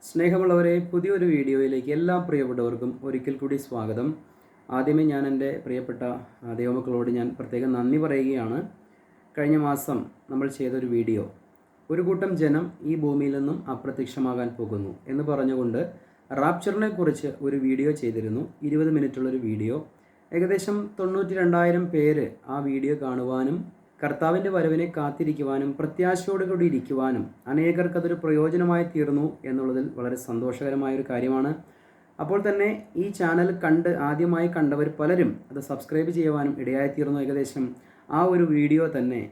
സ്നേഹമുള്ളവരെ, പുതിയൊരു വീഡിയോയിലേക്ക് എല്ലാ പ്രിയപ്പെട്ടവർക്കും ഒരിക്കൽ കൂടി സ്വാഗതം. ആദ്യമേ ഞാൻ എൻ്റെ പ്രിയപ്പെട്ട ദൈവമക്കളോട് ഞാൻ പ്രത്യേകം നന്ദി പറയുകയാണ്. കഴിഞ്ഞ മാസം നമ്മൾ ചെയ്തൊരു വീഡിയോ, ഒരു കൂട്ടം ജനം ഈ ഭൂമിയിൽ നിന്നും അപ്രത്യക്ഷമാകാൻ പോകുന്നു എന്ന് പറഞ്ഞുകൊണ്ട് റാപ്ചറിനെ കുറിച്ച് ഒരു വീഡിയോ ചെയ്തിരുന്നു. 20 മിനിറ്റുള്ളൊരു വീഡിയോ. ഏകദേശം 92,000 പേര് ആ വീഡിയോ കാണുവാനും കർത്താവിൻ്റെ വരവിനെ കാത്തിരിക്കുവാനും പ്രത്യാശയോടുകൂടി ഇരിക്കുവാനും അനേകർക്കതൊരു പ്രയോജനമായി തീർന്നു എന്നുള്ളതിൽ വളരെ സന്തോഷകരമായൊരു കാര്യമാണ്. അപ്പോൾ തന്നെ ഈ ചാനൽ ആദ്യമായി കണ്ടവർ പലരും അത് സബ്സ്ക്രൈബ് ചെയ്യുവാനും ഇടയായിത്തീർന്നു. ഏകദേശം ആ ഒരു വീഡിയോ തന്നെ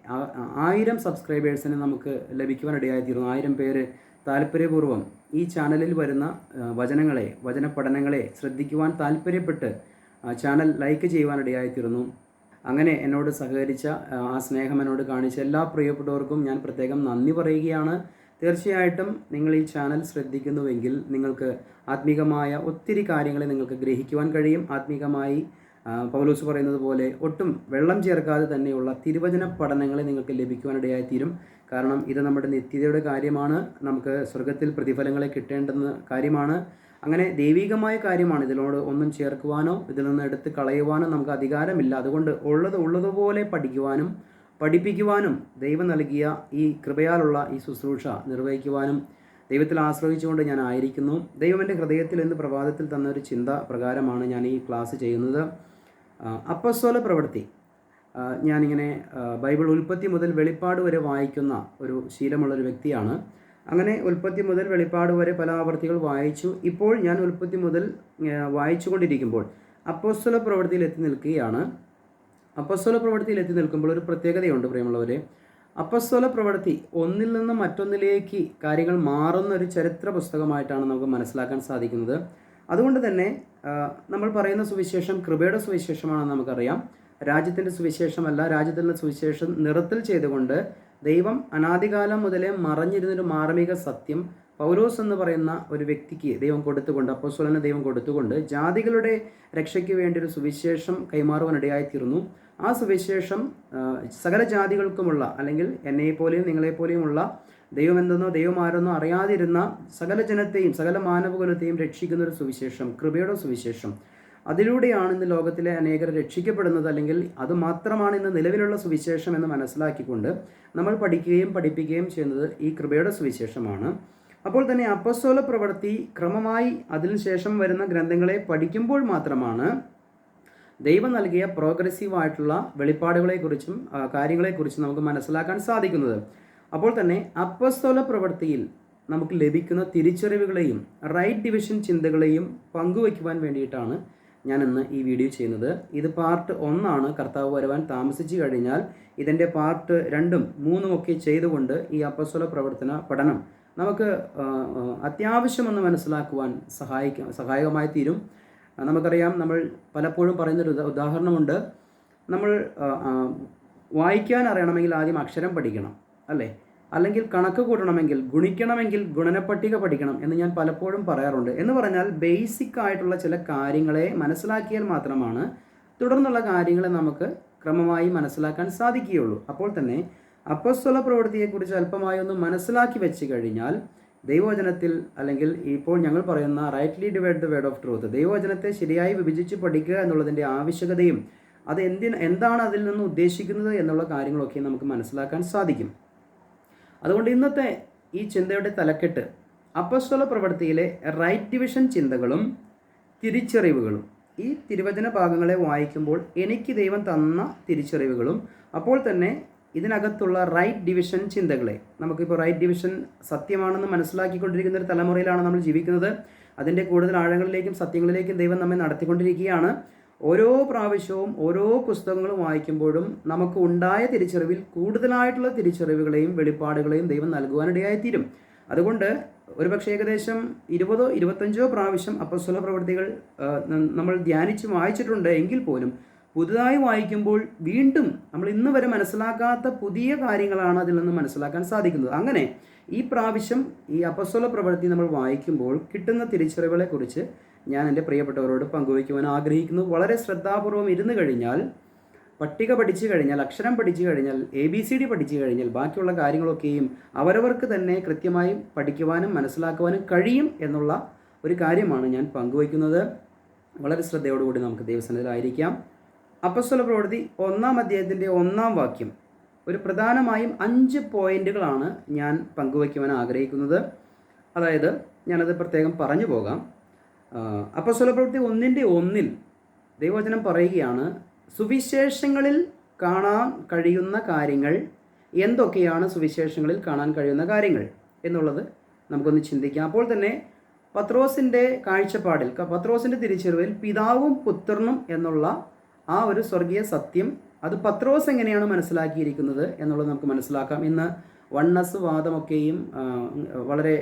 1000 സബ്സ്ക്രൈബേഴ്സിന് നമുക്ക് ലഭിക്കുവാൻ ഇടയായിത്തീർന്നു. 1000 പേര് താല്പര്യപൂർവ്വം ഈ ചാനലിൽ വരുന്ന വചന പഠനങ്ങളെ ശ്രദ്ധിക്കുവാൻ താല്പര്യപ്പെട്ട് ചാനൽ ലൈക്ക് ചെയ്യുവാൻ ഇടയായിത്തീർന്നു. അങ്ങനെ എന്നോട് സഹകരിച്ച ആ സ്നേഹം എന്നോട് കാണിച്ച എല്ലാ പ്രിയപ്പെട്ടവർക്കും ഞാൻ പ്രത്യേകം നന്ദി പറയുകയാണ്. തീർച്ചയായിട്ടും നിങ്ങൾ ഈ ചാനൽ ശ്രദ്ധിക്കുന്നുവെങ്കിൽ നിങ്ങൾക്ക് ആത്മീകമായ ഒത്തിരി കാര്യങ്ങളെ നിങ്ങൾക്ക് ഗ്രഹിക്കുവാൻ കഴിയും. ആത്മീകമായി പൗലോസ് പറയുന്നത് പോലെ ഒട്ടും വെള്ളം ചേർക്കാതെ തന്നെയുള്ള തിരുവചന പഠനങ്ങളെ നിങ്ങൾക്ക് ലഭിക്കുവാനിടയായിത്തീരും. കാരണം ഇത് നമ്മുടെ നിത്യതയുടെ കാര്യമാണ്. നമുക്ക് സ്വർഗത്തിൽ പ്രതിഫലങ്ങളെ കിട്ടേണ്ടുന്ന കാര്യമാണ്. അങ്ങനെ ദൈവികമായ കാര്യമാണ്. ഇതിനോട് ഒന്നും ചേർക്കുവാനോ ഇതിൽ നിന്ന് എടുത്ത് കളയുവാനോ നമുക്ക് അധികാരമില്ല. അതുകൊണ്ട് ഉള്ളതുപോലെ പഠിക്കുവാനും പഠിപ്പിക്കുവാനും ദൈവം നൽകിയ ഈ കൃപയാലുള്ള ഈ ശുശ്രൂഷ നിർവഹിക്കുവാനും ദൈവത്തിൽ ആശ്രയിച്ചുകൊണ്ട് ഞാൻ ആയിരിക്കുന്നു. ദൈവം എൻ്റെ ഹൃദയത്തിൽ ഇന്ന് പ്രഭാതത്തിൽ തന്ന ഒരു ചിന്ത പ്രകാരമാണ് ഞാൻ ഈ ക്ലാസ് ചെയ്യുന്നത്. അപ്പസ്തോല പ്രവൃത്തി. ഞാനിങ്ങനെ ബൈബിൾ ഉൽപ്പത്തി മുതൽ വെളിപ്പാട് വരെ വായിക്കുന്ന ഒരു ശീലമുള്ളൊരു വ്യക്തിയാണ്. അങ്ങനെ ഉൽപ്പത്തി മുതൽ വെളിപ്പാട് വരെ പല ആവർത്തികൾ വായിച്ചു. ഇപ്പോൾ ഞാൻ ഉൽപ്പത്തി മുതൽ വായിച്ചു കൊണ്ടിരിക്കുമ്പോൾ അപ്പോസ്തല പ്രവൃത്തിയിൽ എത്തി നിൽക്കുകയാണ്. അപ്പോസ്തല പ്രവൃത്തിയിൽ എത്തി നിൽക്കുമ്പോൾ ഒരു പ്രത്യേകതയുണ്ട് പ്രിയമുള്ളവരെ. അപ്പോസ്തല പ്രവൃത്തി ഒന്നിൽ നിന്ന് മറ്റൊന്നിലേക്ക് കാര്യങ്ങൾ മാറുന്ന ഒരു ചരിത്ര പുസ്തകമായിട്ടാണ് നമുക്ക് മനസ്സിലാക്കാൻ സാധിക്കുന്നത്. അതുകൊണ്ട് തന്നെ നമ്മൾ പറയുന്ന സുവിശേഷം കൃപയുടെ സുവിശേഷമാണെന്ന് നമുക്കറിയാം. രാജ്യത്തിൻ്റെ സുവിശേഷമല്ല. രാജ്യത്തിൻ്റെ സുവിശേഷം നിറത്തിൽ ചെയ്തുകൊണ്ട് ദൈവം അനാദികാലം മുതലേ മറഞ്ഞിരുന്നൊരു മാർമിക സത്യം പൗലോസ് എന്ന് പറയുന്ന ഒരു വ്യക്തിക്ക് ദൈവം കൊടുത്തുകൊണ്ട്, അപ്പോസ്തലന് ദൈവം കൊടുത്തുകൊണ്ട് ജാതികളുടെ രക്ഷയ്ക്ക് വേണ്ടി ഒരു സുവിശേഷം കൈമാറുവാനിടയായിത്തീർന്നു. ആ സുവിശേഷം സകല ജാതികൾക്കുമുള്ള, അല്ലെങ്കിൽ എന്നെപ്പോലെയും നിങ്ങളെപ്പോലെയുമുള്ള ദൈവം എന്തെന്നോ ദൈവം ആരെന്നോ അറിയാതിരുന്ന സകല ജനത്തെയും സകല മാനവകുലത്തെയും രക്ഷിക്കുന്ന ഒരു സുവിശേഷം, കൃപയുടെ സുവിശേഷം. അതിലൂടെയാണ് ഇന്ന് ലോകത്തിലെ അനേകർ രക്ഷിക്കപ്പെടുന്നത്. അല്ലെങ്കിൽ അതുമാത്രമാണ് ഇന്ന് നിലവിലുള്ള സുവിശേഷം എന്ന് മനസ്സിലാക്കിക്കൊണ്ട് നമ്മൾ പഠിക്കുകയും പഠിപ്പിക്കുകയും ചെയ്യുന്നത് ഈ കൃപയുടെ സുവിശേഷമാണ്. അപ്പോൾ തന്നെ അപ്പോസ്തല പ്രവൃത്തി ക്രമമായി അതിനുശേഷം വരുന്ന ഗ്രന്ഥങ്ങളെ പഠിക്കുമ്പോൾ മാത്രമാണ് ദൈവം നൽകിയ പ്രോഗ്രസീവായിട്ടുള്ള വെളിപ്പാടുകളെക്കുറിച്ചും കാര്യങ്ങളെക്കുറിച്ചും നമുക്ക് മനസ്സിലാക്കാൻ സാധിക്കുന്നത്. അപ്പോൾ തന്നെ അപ്പോസ്തല പ്രവൃത്തിയിൽ നമുക്ക് ലഭിക്കുന്ന തിരിച്ചറിവുകളെയും റൈറ്റ് ഡിവിഷൻ ചിന്തകളെയും പങ്കുവയ്ക്കുവാൻ വേണ്ടിയിട്ടാണ് ഞാൻ ഇന്ന് ഈ വീഡിയോ ചെയ്യുന്നത്. ഇത് പാർട്ട് 1 കർത്താവ് വരുവാൻ താമസിച്ചു കഴിഞ്ഞാൽ ഇതിൻ്റെ പാർട്ട് 2ഉം 3ഉം ഒക്കെ ചെയ്തുകൊണ്ട് ഈ അപ്പോസ്തല പ്രവർത്തന പഠനം നമുക്ക് അത്യാവശ്യമെന്ന് മനസ്സിലാക്കുവാൻ സഹായകമായി തീരും. നമുക്കറിയാം, നമ്മൾ പലപ്പോഴും പറയുന്നൊരു ഉദാഹരണമുണ്ട്. നമ്മൾ വായിക്കാൻ അറിയണമെങ്കിൽ ആദ്യം അക്ഷരം പഠിക്കണം, അല്ലേ? അല്ലെങ്കിൽ കണക്ക് കൂട്ടണമെങ്കിൽ, ഗുണിക്കണമെങ്കിൽ ഗുണനപ്പട്ടിക പഠിക്കണം എന്ന് ഞാൻ പലപ്പോഴും പറയാറുണ്ട്. എന്ന് പറഞ്ഞാൽ ബേസിക് ആയിട്ടുള്ള ചില കാര്യങ്ങളെ മനസ്സിലാക്കിയാൽ മാത്രമാണ് തുടർന്നുള്ള കാര്യങ്ങളെ നമുക്ക് ക്രമമായി മനസ്സിലാക്കാൻ സാധിക്കുകയുള്ളൂ. അപ്പോൾ തന്നെ അപ്പോസ്തല പ്രവൃത്തിയെക്കുറിച്ച് അല്പമായി ഒന്ന് മനസ്സിലാക്കി വെച്ച് കഴിഞ്ഞാൽ ദൈവവചനത്തിൽ, അല്ലെങ്കിൽ ഇപ്പോൾ ഞങ്ങൾ പറയുന്ന rightly divide the word of truth, ദൈവവചനത്തെ ശരിയായി വിഭജിച്ച് പഠിക്കുക എന്നുള്ളതിൻ്റെ ആവശ്യകതയും അത് എന്താണ് അതിൽ നിന്ന് ഉദ്ദേശിക്കുന്നത് എന്നുള്ള കാര്യങ്ങളൊക്കെ നമുക്ക് മനസ്സിലാക്കാൻ സാധിക്കും. അതുകൊണ്ട് ഇന്നത്തെ ഈ ചിന്തയുടെ തലക്കെട്ട് അപ്പോസ്തല പ്രവൃത്തിയിലെ റൈറ്റ് ഡിവിഷൻ ചിന്തകളും തിരിച്ചറിവുകളും. ഈ തിരുവചന ഭാഗങ്ങളെ വായിക്കുമ്പോൾ എനിക്ക് ദൈവം തന്ന തിരിച്ചറിവുകളും അപ്പോൾ തന്നെ ഇതിനകത്തുള്ള റൈറ്റ് ഡിവിഷൻ ചിന്തകളെ, നമുക്കിപ്പോൾ റൈറ്റ് ഡിവിഷൻ സത്യമാണെന്ന് മനസ്സിലാക്കിക്കൊണ്ടിരിക്കുന്ന ഒരു തലമുറയിലാണ് നമ്മൾ ജീവിക്കുന്നത്. അതിൻ്റെ കൂടുതൽ ആഴങ്ങളിലേക്കും സത്യങ്ങളിലേക്കും ദൈവം നമ്മെ നടത്തിക്കൊണ്ടിരിക്കുകയാണ്. ഓരോ പ്രാവശ്യവും ഓരോ പുസ്തകങ്ങളും വായിക്കുമ്പോഴും നമുക്ക് ഉണ്ടായ തിരിച്ചറിവിൽ കൂടുതലായിട്ടുള്ള തിരിച്ചറിവുകളെയും വെളിപ്പാടുകളെയും ദൈവം നൽകുവാനിടയായിത്തീരും. അതുകൊണ്ട് ഒരുപക്ഷെ ഏകദേശം 20-25 പ്രാവശ്യം അപ്പോസ്തല പ്രവൃത്തികൾ നമ്മൾ ധ്യാനിച്ച് വായിച്ചിട്ടുണ്ട്. എങ്കിൽ പോലും പുതുതായി വായിക്കുമ്പോൾ വീണ്ടും നമ്മൾ ഇന്ന് വരെ മനസ്സിലാക്കാത്ത പുതിയ കാര്യങ്ങളാണ് അതിൽ നിന്ന് മനസ്സിലാക്കാൻ സാധിക്കുന്നത്. അങ്ങനെ ഈ പ്രാവശ്യം ഈ അപ്പോസ്തല പ്രവൃത്തി നമ്മൾ വായിക്കുമ്പോൾ കിട്ടുന്ന തിരിച്ചറിവുകളെക്കുറിച്ച് ഞാൻ എൻ്റെ പ്രിയപ്പെട്ടവരോട് പങ്കുവയ്ക്കുവാൻ ആഗ്രഹിക്കുന്നു. വളരെ ശ്രദ്ധാപൂർവം ഇരുന്ന് കഴിഞ്ഞാൽ പട്ടിക പഠിച്ചു കഴിഞ്ഞാൽ, അക്ഷരം പഠിച്ചു കഴിഞ്ഞാൽ, ABCD പഠിച്ചു കഴിഞ്ഞാൽ ബാക്കിയുള്ള കാര്യങ്ങളൊക്കെയും അവരവർക്ക് തന്നെ കൃത്യമായി പഠിക്കുവാനും മനസ്സിലാക്കുവാനും കഴിയും എന്നുള്ള ഒരു കാര്യമാണ് ഞാൻ പങ്കുവയ്ക്കുന്നത്. വളരെ ശ്രദ്ധയോടുകൂടി നമുക്ക് ദൈവസന്നിധിയിലായിരിക്കാം. അപ്പോസ്തല പ്രവൃത്തി 1-ാം അധ്യായത്തിൻ്റെ 1-ാം വാക്യം, ഒരു പ്രധാനമായും 5 പോയിന്റുകളാണ് ഞാൻ പങ്കുവയ്ക്കുവാൻ ആഗ്രഹിക്കുന്നത്. അതായത് ഞാനത് പ്രത്യേകം പറഞ്ഞു പോകാം. അപ്പോസ്തല പ്രവൃത്തി 1:1 ദൈവവചനം പറയുകയാണ്, സുവിശേഷങ്ങളിൽ കാണാൻ കഴിയുന്ന കാര്യങ്ങൾ എന്തൊക്കെയാണ്, സുവിശേഷങ്ങളിൽ കാണാൻ കഴിയുന്ന കാര്യങ്ങൾ എന്നുള്ളത് നമുക്കൊന്ന് ചിന്തിക്കാം. അപ്പോൾ തന്നെ പത്രോസിൻ്റെ കാഴ്ചപ്പാടിൽ, പത്രോസിൻ്റെ തിരിച്ചറിവിൽ പിതാവും പുത്രനും എന്നുള്ള ആ ഒരു സ്വർഗീയ സത്യം അത് പത്രോസ് എങ്ങനെയാണ് മനസ്സിലാക്കിയിരിക്കുന്നത് എന്നുള്ളത് നമുക്ക് മനസ്സിലാക്കാം. ഇന്ന് വണ്ണസ് വാദമൊക്കെയും വളരെ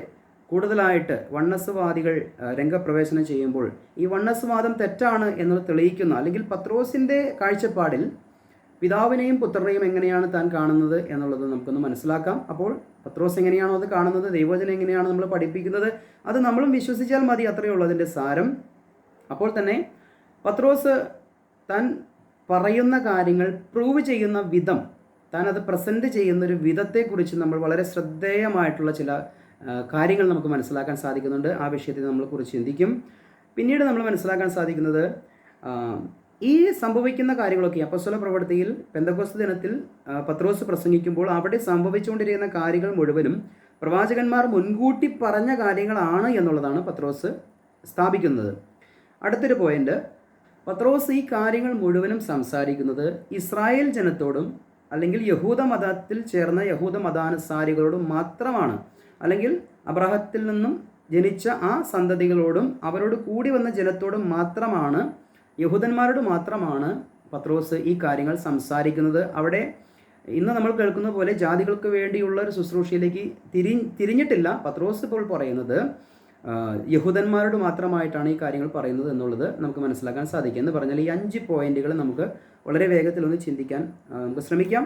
കൂടുതലായിട്ട് വണ്ണസ് വാദികൾ രംഗപ്രവേശനം ചെയ്യുമ്പോൾ ഈ വണ്ണസ് വാദം തെറ്റാണ് എന്നുള്ളത് തെളിയിക്കുന്ന, അല്ലെങ്കിൽ പത്രോസിൻ്റെ കാഴ്ചപ്പാടിൽ പിതാവിനെയും പുത്രനെയും എങ്ങനെയാണ് താൻ കാണുന്നത് എന്നുള്ളത് നമുക്കൊന്ന് മനസ്സിലാക്കാം. അപ്പോൾ പത്രോസ് എങ്ങനെയാണോ അത് കാണുന്നത്, ദൈവവചനം എങ്ങനെയാണ് നമ്മൾ പഠിപ്പിക്കുന്നത്, അത് നമ്മളും വിശ്വസിച്ചാൽ മതി, അത്രയേ ഉള്ളൂ അതിൻ്റെ സാരം. അപ്പോൾ തന്നെ പത്രോസ് താൻ പറയുന്ന കാര്യങ്ങൾ പ്രൂവ് ചെയ്യുന്ന വിധം, താൻ അത് പ്രസൻറ്റ് ചെയ്യുന്നൊരു വിധത്തെക്കുറിച്ച് നമ്മൾ വളരെ ശ്രദ്ധേയമായിട്ടുള്ള ചില കാര്യങ്ങൾ നമുക്ക് മനസ്സിലാക്കാൻ സാധിക്കുന്നുണ്ട്. ആ വിഷയത്തിൽ നമ്മൾ കുറിച്ച് ചിന്തിക്കും. പിന്നീട് നമ്മൾ മനസ്സിലാക്കാൻ സാധിക്കുന്നത്, ഈ സംഭവിക്കുന്ന കാര്യങ്ങളൊക്കെ അപ്പോസ്തല പ്രവൃത്തിയിൽ പെന്തക്കോസ്ത് ദിനത്തിൽ പത്രോസ് പ്രസംഗിക്കുമ്പോൾ അവിടെ സംഭവിച്ചുകൊണ്ടിരിക്കുന്ന കാര്യങ്ങൾ മുഴുവനും പ്രവാചകന്മാർ മുൻകൂട്ടി പറഞ്ഞ കാര്യങ്ങളാണ് എന്നുള്ളതാണ് പത്രോസ് സ്ഥാപിക്കുന്നത്. അടുത്തൊരു പോയിന്റ്, പത്രോസ് ഈ കാര്യങ്ങൾ മുഴുവനും സംസാരിക്കുന്നത് ഇസ്രായേൽ ജനത്തോടും അല്ലെങ്കിൽ യഹൂദ മതത്തിൽ ചേർന്ന യഹൂദ മതാനുസാരികളോടും മാത്രമാണ്. അല്ലെങ്കിൽ അബ്രാഹത്തിൽ നിന്നും ജനിച്ച ആ സന്തതികളോടും അവരോട് കൂടി വന്ന ജനത്തോടും മാത്രമാണ്, യഹൂദന്മാരോട് മാത്രമാണ് പത്രോസ് ഈ കാര്യങ്ങൾ സംസാരിക്കുന്നത്. അവിടെ ഇന്ന് നമ്മൾ കേൾക്കുന്ന പോലെ ജാതികൾക്ക് വേണ്ടിയുള്ള ഒരു ശുശ്രൂഷയിലേക്ക് തിരിഞ്ഞിട്ടില്ല. പത്രോസ് ഇപ്പോൾ പറയുന്നത് യഹൂദന്മാരോട് മാത്രമായിട്ടാണ് ഈ കാര്യങ്ങൾ പറയുന്നത് എന്നുള്ളത് നമുക്ക് മനസ്സിലാക്കാൻ സാധിക്കും. എന്ന് പറഞ്ഞാൽ ഈ 5 പോയിന്റുകൾ നമുക്ക് വളരെ വേഗത്തിലൊന്ന് ചിന്തിക്കാൻ നമുക്ക് ശ്രമിക്കാം.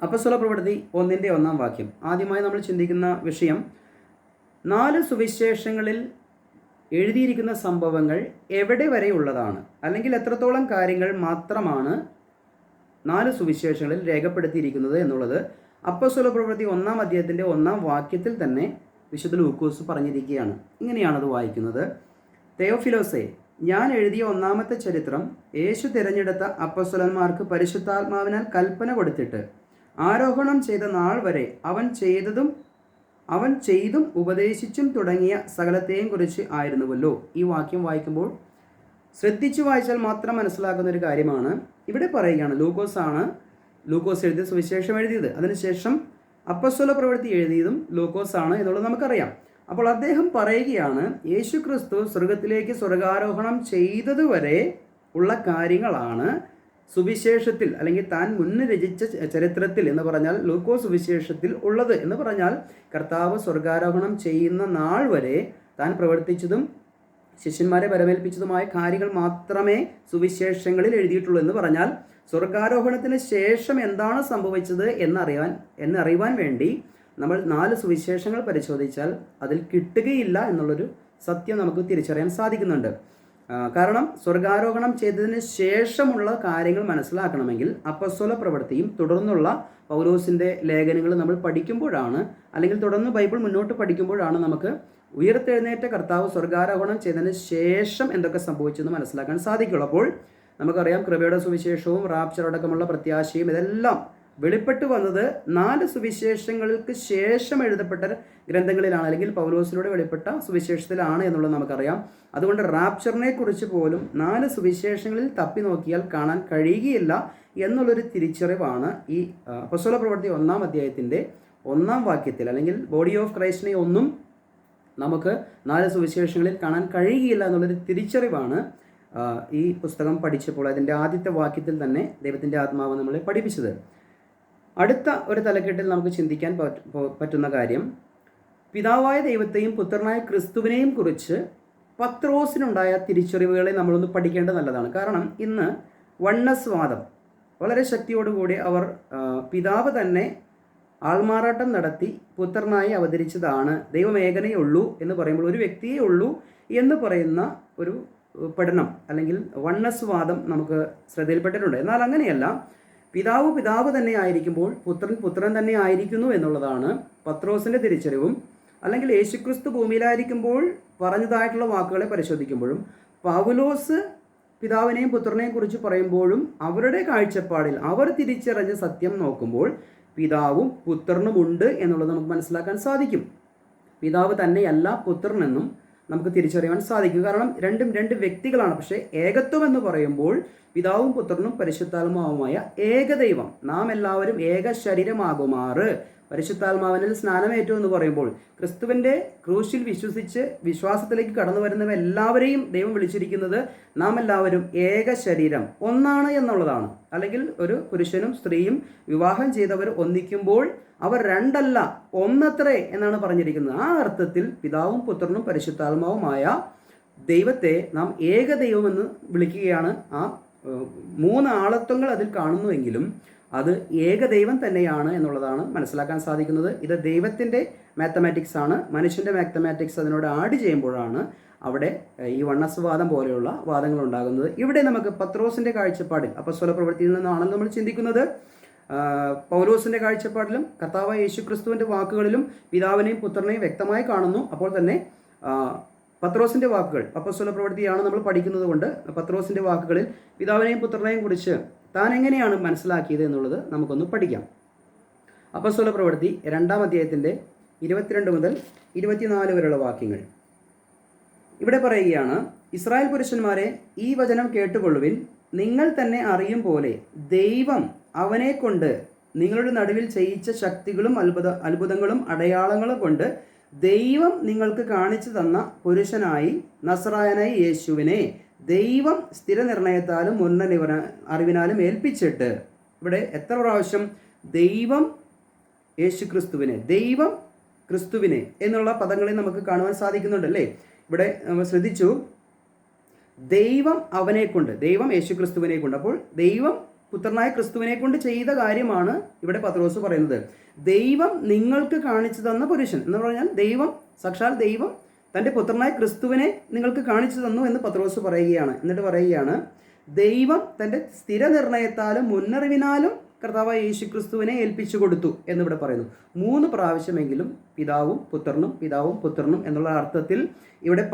അപ്പോസ്തല പ്രവൃത്തി 1:1 വാക്യം, ആദ്യമായി നമ്മൾ ചിന്തിക്കുന്ന വിഷയം, 4 സുവിശേഷങ്ങളിൽ എഴുതിയിരിക്കുന്ന സംഭവങ്ങൾ എവിടെ വരെ ഉള്ളതാണ്, അല്ലെങ്കിൽ എത്രത്തോളം കാര്യങ്ങൾ മാത്രമാണ് 4 സുവിശേഷങ്ങളിൽ രേഖപ്പെടുത്തിയിരിക്കുന്നത് എന്നുള്ളത് അപ്പോസ്തല പ്രവൃത്തി 1-ാം അധ്യായത്തിൻ്റെ 1-ാം വാക്യത്തിൽ തന്നെ വിശുദ്ധ ലൂക്കോസ് പറഞ്ഞിരിക്കുകയാണ്. ഇങ്ങനെയാണത് വായിക്കുന്നത്, തെയോഫിലോസേ, ഞാൻ എഴുതിയ 1-ാമത്തെ ചരിത്രം യേശു തിരഞ്ഞെടുത്ത അപ്പോസ്തലന്മാർക്ക് പരിശുദ്ധാത്മാവിനാൽ കൽപ്പന കൊടുത്തിട്ട് ആരോഹണം ചെയ്ത നാൾ വരെ അവൻ ചെയ്തും ഉപദേശിച്ചും തുടങ്ങിയ സകലത്തെയും കുറിച്ച് ആയിരുന്നുവല്ലോ. ഈ വാക്യം വായിക്കുമ്പോൾ ശ്രദ്ധിച്ചു വായിച്ചാൽ മാത്രം മനസ്സിലാക്കുന്ന ഒരു കാര്യമാണ്. ഇവിടെ പറയുകയാണ്, ലൂക്കോസ് എഴുതിയ സുവിശേഷം എഴുതിയത്, അതിനുശേഷം അപ്പോസ്തല പ്രവൃത്തി എഴുതിയതും ലൂക്കോസ് ആണ് എന്നുള്ളത് നമുക്കറിയാം. അപ്പോൾ അദ്ദേഹം പറയുകയാണ്, യേശു ക്രിസ്തു സ്വർഗത്തിലേക്ക് സ്വർഗാരോഹണം ചെയ്തതുവരെ ഉള്ള കാര്യങ്ങളാണ് സുവിശേഷത്തിൽ, അല്ലെങ്കിൽ താൻ മുന്ന് രചിച്ച ചരിത്രത്തിൽ എന്ന് പറഞ്ഞാൽ ലൂക്കോസ് സുവിശേഷത്തിൽ ഉള്ളത്. എന്ന് പറഞ്ഞാൽ കർത്താവ് സ്വർഗാരോഹണം ചെയ്യുന്ന നാൾ വരെ താൻ പ്രവർത്തിച്ചതും ശിഷ്യന്മാരെ വരവേൽപ്പിച്ചതുമായ കാര്യങ്ങൾ മാത്രമേ സുവിശേഷങ്ങളിൽ എഴുതിയിട്ടുള്ളൂ. എന്ന് പറഞ്ഞാൽ സ്വർഗാരോഹണത്തിന് ശേഷം എന്താണ് സംഭവിച്ചത് എന്നറിയുവാൻ വേണ്ടി നമ്മൾ 4 സുവിശേഷങ്ങൾ പരിശോധിച്ചാൽ അതിൽ കിട്ടുകയില്ല എന്നുള്ളൊരു സത്യം നമുക്ക് തിരിച്ചറിയാൻ സാധിക്കുന്നുണ്ട്. കാരണം സ്വർഗാരോഹണം ചെയ്തതിന് ശേഷമുള്ള കാര്യങ്ങൾ മനസ്സിലാക്കണമെങ്കിൽ അപ്പോസ്തല പ്രവൃത്തിയും തുടർന്നുള്ള പൗലോസിൻ്റെ ലേഖനങ്ങൾ നമ്മൾ പഠിക്കുമ്പോഴാണ്, അല്ലെങ്കിൽ തുടർന്ന് ബൈബിൾ മുന്നോട്ട് പഠിക്കുമ്പോഴാണ് നമുക്ക് ഉയർത്തെഴുന്നേറ്റ കർത്താവ് സ്വർഗാരോഹണം ചെയ്തതിന് ശേഷം എന്തൊക്കെ സംഭവിച്ചെന്ന് മനസ്സിലാക്കാൻ സാധിക്കുള്ളൂ. അപ്പോൾ നമുക്കറിയാം, കൃപയുടെ സുവിശേഷവും റാപ്ചർ അടക്കമുള്ള പ്രത്യാശയും ഇതെല്ലാം വെളിപ്പെട്ട് വന്നത് 4 സുവിശേഷങ്ങൾക്ക് ശേഷം എഴുതപ്പെട്ട ഗ്രന്ഥങ്ങളിലാണ്, അല്ലെങ്കിൽ പൗലോസിലൂടെ വെളിപ്പെട്ട സുവിശേഷത്തിലാണ് എന്നുള്ളത് നമുക്കറിയാം. അതുകൊണ്ട് റാപ്ചറിനെ കുറിച്ച് പോലും 4 സുവിശേഷങ്ങളിൽ തപ്പി നോക്കിയാൽ കാണാൻ കഴിയുകയില്ല എന്നുള്ളൊരു തിരിച്ചറിവാണ് ഈ അപ്പോസ്തല പ്രവൃത്തി 1-ാം അധ്യായത്തിൻ്റെ 1-ാം വാക്യത്തിൽ, അല്ലെങ്കിൽ ബോഡി ഓഫ് ക്രൈസ്റ്റിനെ ഒന്നും നമുക്ക് 4 സുവിശേഷങ്ങളിൽ കാണാൻ കഴിയുകയില്ല എന്നുള്ളൊരു തിരിച്ചറിവാണ് ഈ പുസ്തകം പഠിച്ചപ്പോൾ അതിൻ്റെ ആദ്യത്തെ വാക്യത്തിൽ തന്നെ ദൈവത്തിൻ്റെ ആത്മാവ് നമ്മളെ പഠിപ്പിച്ചത്. അടുത്ത ഒരു തലക്കെട്ടിൽ നമുക്ക് ചിന്തിക്കാൻ പറ്റുന്ന കാര്യം, പിതാവായ ദൈവത്തെയും പുത്രനായ ക്രിസ്തുവിനെയും കുറിച്ച് പത്രോസിനുണ്ടായ തിരിച്ചറിവുകളെ നമ്മളൊന്ന് പഠിക്കേണ്ടത് നല്ലതാണ്. കാരണം ഇന്ന് വണ്ണസ് വാദം വളരെ ശക്തിയോടുകൂടി അവർ പിതാവ് തന്നെ ആൾമാറാട്ടം നടത്തി പുത്രനായി അവതരിച്ചതാണ്, ദൈവം ഏകനേ ഉള്ളൂ എന്ന് പറയുമ്പോൾ, ഒരു വ്യക്തിയേ ഉള്ളൂ എന്ന് പറയുന്ന ഒരു പഠനം അല്ലെങ്കിൽ വണ്ണസ് വാദം നമുക്ക് ശ്രദ്ധയിൽപ്പെട്ടിട്ടുണ്ട്. എന്നാൽ അങ്ങനെയല്ല. പിതാവ് പിതാവ് തന്നെ ആയിരിക്കുമ്പോൾ പുത്രൻ പുത്രൻ തന്നെ ആയിരിക്കുന്നു എന്നുള്ളതാണ് പത്രോസിൻ്റെ തിരിച്ചറിവും. അല്ലെങ്കിൽ യേശുക്രിസ്തു ഭൂമിയിലായിരിക്കുമ്പോൾ പറഞ്ഞതായിട്ടുള്ള വാക്കുകളെ പരിശോധിക്കുമ്പോഴും പൗലോസ് പിതാവിനെയും പുത്രനെയും കുറിച്ച് പറയുമ്പോഴും അവരുടെ കാഴ്ചപ്പാടിൽ അവർ തിരിച്ചറിഞ്ഞ സത്യം നോക്കുമ്പോൾ പിതാവും പുത്രനുമുണ്ട് എന്നുള്ളത് നമുക്ക് മനസ്സിലാക്കാൻ സാധിക്കും. പിതാവ് തന്നെയല്ല പുത്രനെന്നും നമുക്ക് തിരിച്ചറിയാൻ സാധിക്കും. കാരണം രണ്ടും രണ്ട് വ്യക്തികളാണ്. പക്ഷേ ഏകത്വം എന്ന് പറയുമ്പോൾ പിതാവും പുത്രനും പരിശുദ്ധാത്മാവുമായ ഏകദൈവം, നാം എല്ലാവരും ഏക ശരീരമാകുമാറ് പരിശുദ്ധാത്മാവിനിൽ സ്നാനമേറ്റു എന്ന് പറയുമ്പോൾ ക്രിസ്തുവിൻ്റെ ക്രൂശിൽ വിശ്വസിച്ച് വിശ്വാസത്തിലേക്ക് കടന്നു വരുന്നവ എല്ലാവരെയും ദൈവം വിളിച്ചിരിക്കുന്നത് നാം എല്ലാവരും ഏക ശരീരം ഒന്നാണ് എന്നുള്ളതാണ്. അല്ലെങ്കിൽ ഒരു പുരുഷനും സ്ത്രീയും വിവാഹം ചെയ്തവർ ഒന്നിക്കുമ്പോൾ അവർ രണ്ടല്ല ഒന്നത്രേ എന്നാണ് പറഞ്ഞിരിക്കുന്നത്. ആ അർത്ഥത്തിൽ പിതാവും പുത്രനും പരിശുദ്ധാത്മാവുമായ ദൈവത്തെ നാം ഏകദൈവമെന്ന് വിളിക്കുകയാണ്. ആ മൂന്ന് ആളത്വങ്ങൾ അതിൽ കാണുന്നുവെങ്കിലും അത് ഏകദൈവം തന്നെയാണ് എന്നുള്ളതാണ് മനസ്സിലാക്കാൻ സാധിക്കുന്നത്. ഇത് ദൈവത്തിൻ്റെ മാത്തമാറ്റിക്സ് ആണ്. മനുഷ്യൻ്റെ മാത്തമാറ്റിക്സ് അതിനോട് ആഡ് ചെയ്യുമ്പോഴാണ് അവിടെ ഈ വണ്ണസ്വാദം പോലെയുള്ള വാദങ്ങൾ ഉണ്ടാകുന്നത്. ഇവിടെ നമുക്ക് പത്രോസിൻ്റെ കാഴ്ചപ്പാടിൽ അപ്പസ്തല പ്രവൃത്തിയിൽ നിന്നാണ് നമ്മൾ ചിന്തിക്കുന്നത്. പൗലോസിൻ്റെ കാഴ്ചപ്പാടിലും കർത്താവായ യേശുക്രിസ്തുവിൻ്റെ വാക്കുകളിലും പിതാവിനെയും പുത്രനെയും വ്യക്തമായി കാണുന്നു. അപ്പോൾ തന്നെ പത്രോസിൻ്റെ വാക്കുകൾ അപ്പസ്തല പ്രവൃത്തിയാണ് നമ്മൾ പഠിക്കുന്നത് കൊണ്ട് പത്രോസിൻ്റെ വാക്കുകളിൽ പിതാവിനെയും പുത്രനെയും കുറിച്ച് താൻ എങ്ങനെയാണ് മനസ്സിലാക്കിയത് എന്നുള്ളത് നമുക്കൊന്ന് പഠിക്കാം. അപ്പസ്തല പ്രവൃത്തി 2-ാം അധ്യായത്തിൻ്റെ 22 മുതൽ 24 വരെയുള്ള വാക്യങ്ങൾ ഇവിടെ പറയുകയാണ്. ഇസ്രായേൽ പുരുഷന്മാരെ, ഈ വചനം കേട്ടുകൊള്ളുവിൻ. നിങ്ങൾ തന്നെ അറിയും പോലെ ദൈവം അവനെ കൊണ്ട് നിങ്ങളുടെ നടുവിൽ ചെയ്യിച്ച ശക്തികളും അത്ഭുതങ്ങളും അടയാളങ്ങളും കൊണ്ട് ദൈവം നിങ്ങൾക്ക് കാണിച്ചു തന്ന പുരുഷനായി നസറായനായ യേശുവിനെ ദൈവം സ്ഥിരനിർണയത്താലും അറിവിനാലും ഏൽപ്പിച്ചിട്ട്. ഇവിടെ എത്ര പ്രാവശ്യം ദൈവം യേശുക്രിസ്തുവിനെ, ദൈവം ക്രിസ്തുവിനെ എന്നുള്ള പദങ്ങളെ നമുക്ക് കാണുവാൻ സാധിക്കുന്നുണ്ടല്ലേ. ഇവിടെ നമ്മൾ ശ്രദ്ധിച്ചു, ദൈവം അവനെ കൊണ്ട്, ദൈവം യേശുക്രിസ്തുവിനെ കൊണ്ട്. അപ്പോൾ ദൈവം പുത്രനായ ക്രിസ്തുവിനെ കൊണ്ട് ചെയ്ത കാര്യമാണ് ഇവിടെ പത്രോസ് പറയുന്നത്. ദൈവം നിങ്ങൾക്ക് കാണിച്ചു തന്ന പുരുഷൻ എന്ന് പറഞ്ഞാൽ ദൈവം, സാക്ഷാൽ ദൈവം തൻ്റെ പുത്രനായ ക്രിസ്തുവിനെ നിങ്ങൾക്ക് കാണിച്ചു തന്നു എന്ന് പത്രോസ് പറയുകയാണ്. എന്നിട്ട് പറയുകയാണ്, ദൈവം തൻ്റെ സ്ഥിരനിർണയത്താലും മുന്നറിവിനാലും കർത്താവായ യേശുക്രിസ്തുവിനെ ഏൽപ്പിച്ചു കൊടുത്തു എന്നിവിടെ പറയുന്നു. 3 പ്രാവശ്യമെങ്കിലും പിതാവും പുത്രനും എന്നുള്ള അർത്ഥത്തിൽ ഇവിടെ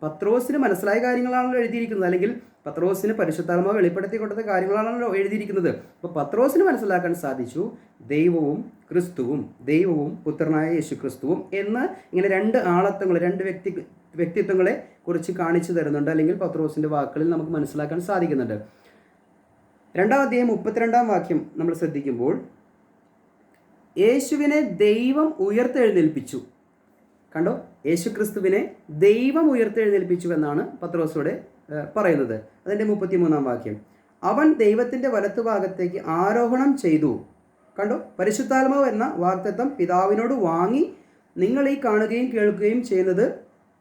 പത്രോസിന് മനസ്സിലായ കാര്യങ്ങളാണല്ലോ എഴുതിയിരിക്കുന്നത്. അല്ലെങ്കിൽ പത്രോസിന് പരിശുദ്ധാത്മാവ് വെളിപ്പെടുത്തി കൊടുത്ത കാര്യങ്ങളാണല്ലോ എഴുതിയിരിക്കുന്നത്. അപ്പോൾ പത്രോസിന് മനസ്സിലാക്കാൻ സാധിച്ചു ദൈവവും ക്രിസ്തുവും, ദൈവവും പുത്രനായ യേശു ക്രിസ്തുവും എന്ന് ഇങ്ങനെ 2 ആളത്വങ്ങൾ, 2 വ്യക്തിത്വങ്ങളെ കുറിച്ച് കാണിച്ചു തരുന്നുണ്ട്. അല്ലെങ്കിൽ പത്രോസിൻ്റെ വാക്കുകളിൽ നമുക്ക് മനസ്സിലാക്കാൻ സാധിക്കുന്നുണ്ട്. 2-ാം അധ്യായം 32-ാം വാക്യം നമ്മൾ ശ്രദ്ധിക്കുമ്പോൾ യേശുവിനെ ദൈവം ഉയർത്തെഴുന്നേൽപ്പിച്ചു. കണ്ടോ, യേശുക്രിസ്തുവിനെ ദൈവം ഉയർത്തെഴുന്നേൽപ്പിച്ചു എന്നാണ് പത്രോസോടെ പറയുന്നത്. അതിൻ്റെ 33-ാം വാക്യം, അവൻ ദൈവത്തിൻ്റെ വലത്തുഭാഗത്തേക്ക് ആരോഹണം ചെയ്തു. കണ്ടോ, പരിശുദ്ധാത്മാവ് എന്ന വാഗ്ദത്തം പിതാവിനോട് വാങ്ങി നിങ്ങൾ ഈ കാണുകയും കേൾക്കുകയും ചെയ്യുന്നത്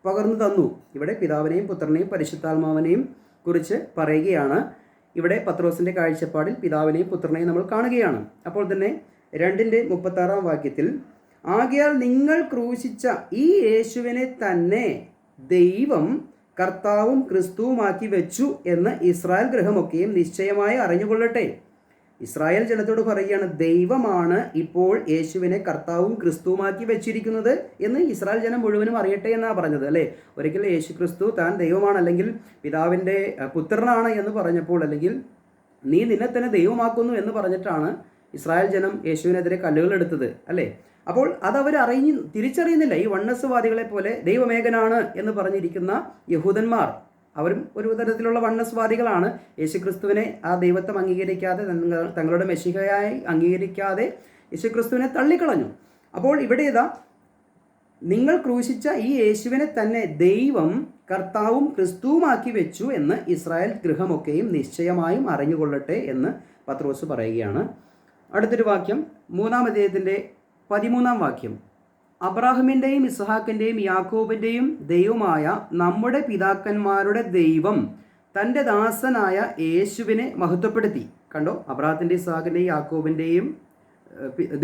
പകർന്നു തന്നു. ഇവിടെ പിതാവിനെയും പുത്രനെയും പരിശുദ്ധാത്മാവിനെയും കുറിച്ച് പറയുകയാണ്. ഇവിടെ പത്രോസിൻ്റെ കാഴ്ചപ്പാടിൽ പിതാവിനെയും പുത്രനെയും നമ്മൾ കാണുകയാണ്. അപ്പോൾ തന്നെ 2-ന്റെ-36-ാം വാക്യത്തിൽ, ആകയാൽ നിങ്ങൾ ക്രൂശിച്ച ഈ യേശുവിനെ തന്നെ ദൈവം കർത്താവും ക്രിസ്തുവുമാക്കി വെച്ചു എന്ന് ഇസ്രായേൽ ഗൃഹമൊക്കെയും നിശ്ചയമായി അറിഞ്ഞുകൊള്ളട്ടെ. ഇസ്രായേൽ ജനത്തോട് പറയുകയാണ്, ദൈവമാണ് ഇപ്പോൾ യേശുവിനെ കർത്താവും ക്രിസ്തുവുമാക്കി വെച്ചിരിക്കുന്നത് എന്ന് ഇസ്രായേൽ ജനം മുഴുവനും അറിയട്ടെ എന്നാണ് പറഞ്ഞത് അല്ലേ. ഒരിക്കലും യേശു ക്രിസ്തു താൻ ദൈവമാണ് അല്ലെങ്കിൽ പിതാവിൻ്റെ പുത്രനാണ് എന്ന് പറഞ്ഞപ്പോൾ, അല്ലെങ്കിൽ നീ നിന്നെ തന്നെ ദൈവമാക്കുന്നു എന്ന് പറഞ്ഞിട്ടാണ് ഇസ്രായേൽ ജനം യേശുവിനെതിരെ കല്ലുകൾ എടുത്തത് അല്ലേ. അപ്പോൾ അതവർ തിരിച്ചറിയുന്നില്ല. ഈ വണ്ണസ്വാദികളെ പോലെ ദൈവമേകനാണ് എന്ന് പറഞ്ഞിരിക്കുന്ന യഹൂദന്മാർ, അവരും ഒരു തരത്തിലുള്ള വണ്ണസ്വാദികളാണ്. യേശുക്രിസ്തുവിനെ ആ ദൈവത്വം അംഗീകരിക്കാതെ, തങ്ങളുടെ മെശിഹയായി അംഗീകരിക്കാതെ യേശുക്രിസ്തുവിനെ തള്ളിക്കളഞ്ഞു. അപ്പോൾ ഇവിടെ ഇതാ, നിങ്ങൾ ക്രൂശിച്ച ഈ യേശുവിനെ തന്നെ ദൈവം കർത്താവും ക്രിസ്തുവുമാക്കി വെച്ചു എന്ന് ഇസ്രായേൽ ഗൃഹമൊക്കെയും നിശ്ചയമായും അറിഞ്ഞുകൊള്ളട്ടെ എന്ന് പത്രോസ് പറയുകയാണ്. അടുത്തൊരു വാക്യം 3-ാം അധ്യായത്തിൻ്റെ 13-ാം വാക്യം, അബ്രാഹമിൻ്റെയും ഇസ്ഹാക്കിൻ്റെയും യാക്കോബിൻ്റെയും ദൈവമായ നമ്മുടെ പിതാക്കന്മാരുടെ ദൈവം തൻ്റെ ദാസനായ യേശുവിനെ മഹത്വപ്പെടുത്തി. കണ്ടോ, അബ്രാഹത്തിൻ്റെ ഇസ്ഹാക്കിൻ്റെയും യാക്കോബിൻ്റെയും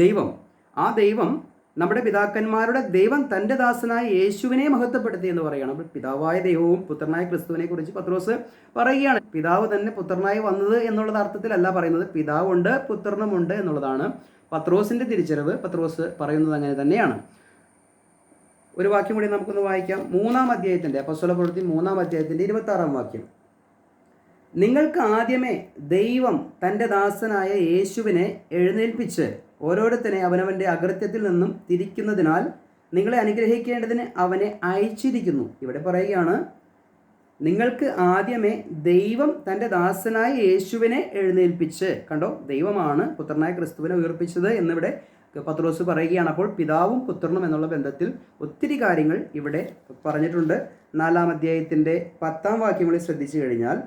ദൈവം, ആ ദൈവം നമ്മുടെ പിതാക്കന്മാരുടെ ദൈവം തൻ്റെ ദാസനായ യേശുവിനെ മഹത്വപ്പെടുത്തി എന്ന് പറയുകയാണ്. അപ്പോൾ പിതാവായ ദൈവവും പുത്രനായ ക്രിസ്തുവിനെ കുറിച്ച് പത്രോസ് പറയുകയാണ്. പിതാവ് തന്നെ പുത്രനായി വന്നത് എന്നുള്ള അർത്ഥത്തിലല്ല പറയുന്നത്, പിതാവുണ്ട് പുത്രനുമുണ്ട് എന്നുള്ളതാണ് പത്രോസിൻ്റെ തിരിച്ചറിവ്. പത്രോസ് പറയുന്നത് അങ്ങനെ തന്നെയാണ്. ഒരു വാക്യം കൂടി നമുക്കൊന്ന് വായിക്കാം. 3-ാം അധ്യായത്തിൻ്റെ അപ്പോസ്തലപ്രവൃത്തി 3-ാം അധ്യായത്തിൻ്റെ 26-ാം വാക്യം. നിങ്ങൾക്ക് ആദ്യമേ ദൈവം തൻ്റെ ദാസനായ യേശുവിനെ എഴുന്നേൽപ്പിച്ച് ഓരോരുത്തരെ അവനവൻ്റെ അകൃത്യത്തിൽ നിന്നും തിരിക്കുന്നതിനാൽ നിങ്ങളെ അനുഗ്രഹിക്കേണ്ടതിന് അവനെ അയച്ചിരിക്കുന്നു. ഇവിടെ പറയുകയാണ്, നിങ്ങൾക്ക് ആദ്യമേ ദൈവം തൻ്റെ ദാസനായ യേശുവിനെ എഴുന്നേൽപ്പിച്ച്. കണ്ടോ, ദൈവമാണ് പുത്രനായ ക്രിസ്തുവിനെ ഉയർപ്പിച്ചത് എന്നിവിടെ പത്രോസ് പറയുകയാണ്. അപ്പോൾ പിതാവും പുത്രനും എന്നുള്ള ബന്ധത്തിൽ ഒത്തിരി കാര്യങ്ങൾ ഇവിടെ പറഞ്ഞിട്ടുണ്ട്. 4-ാം അധ്യായത്തിൻ്റെ 10-ാം വാക്യങ്ങളിൽ ശ്രദ്ധിച്ചു കഴിഞ്ഞാൽ,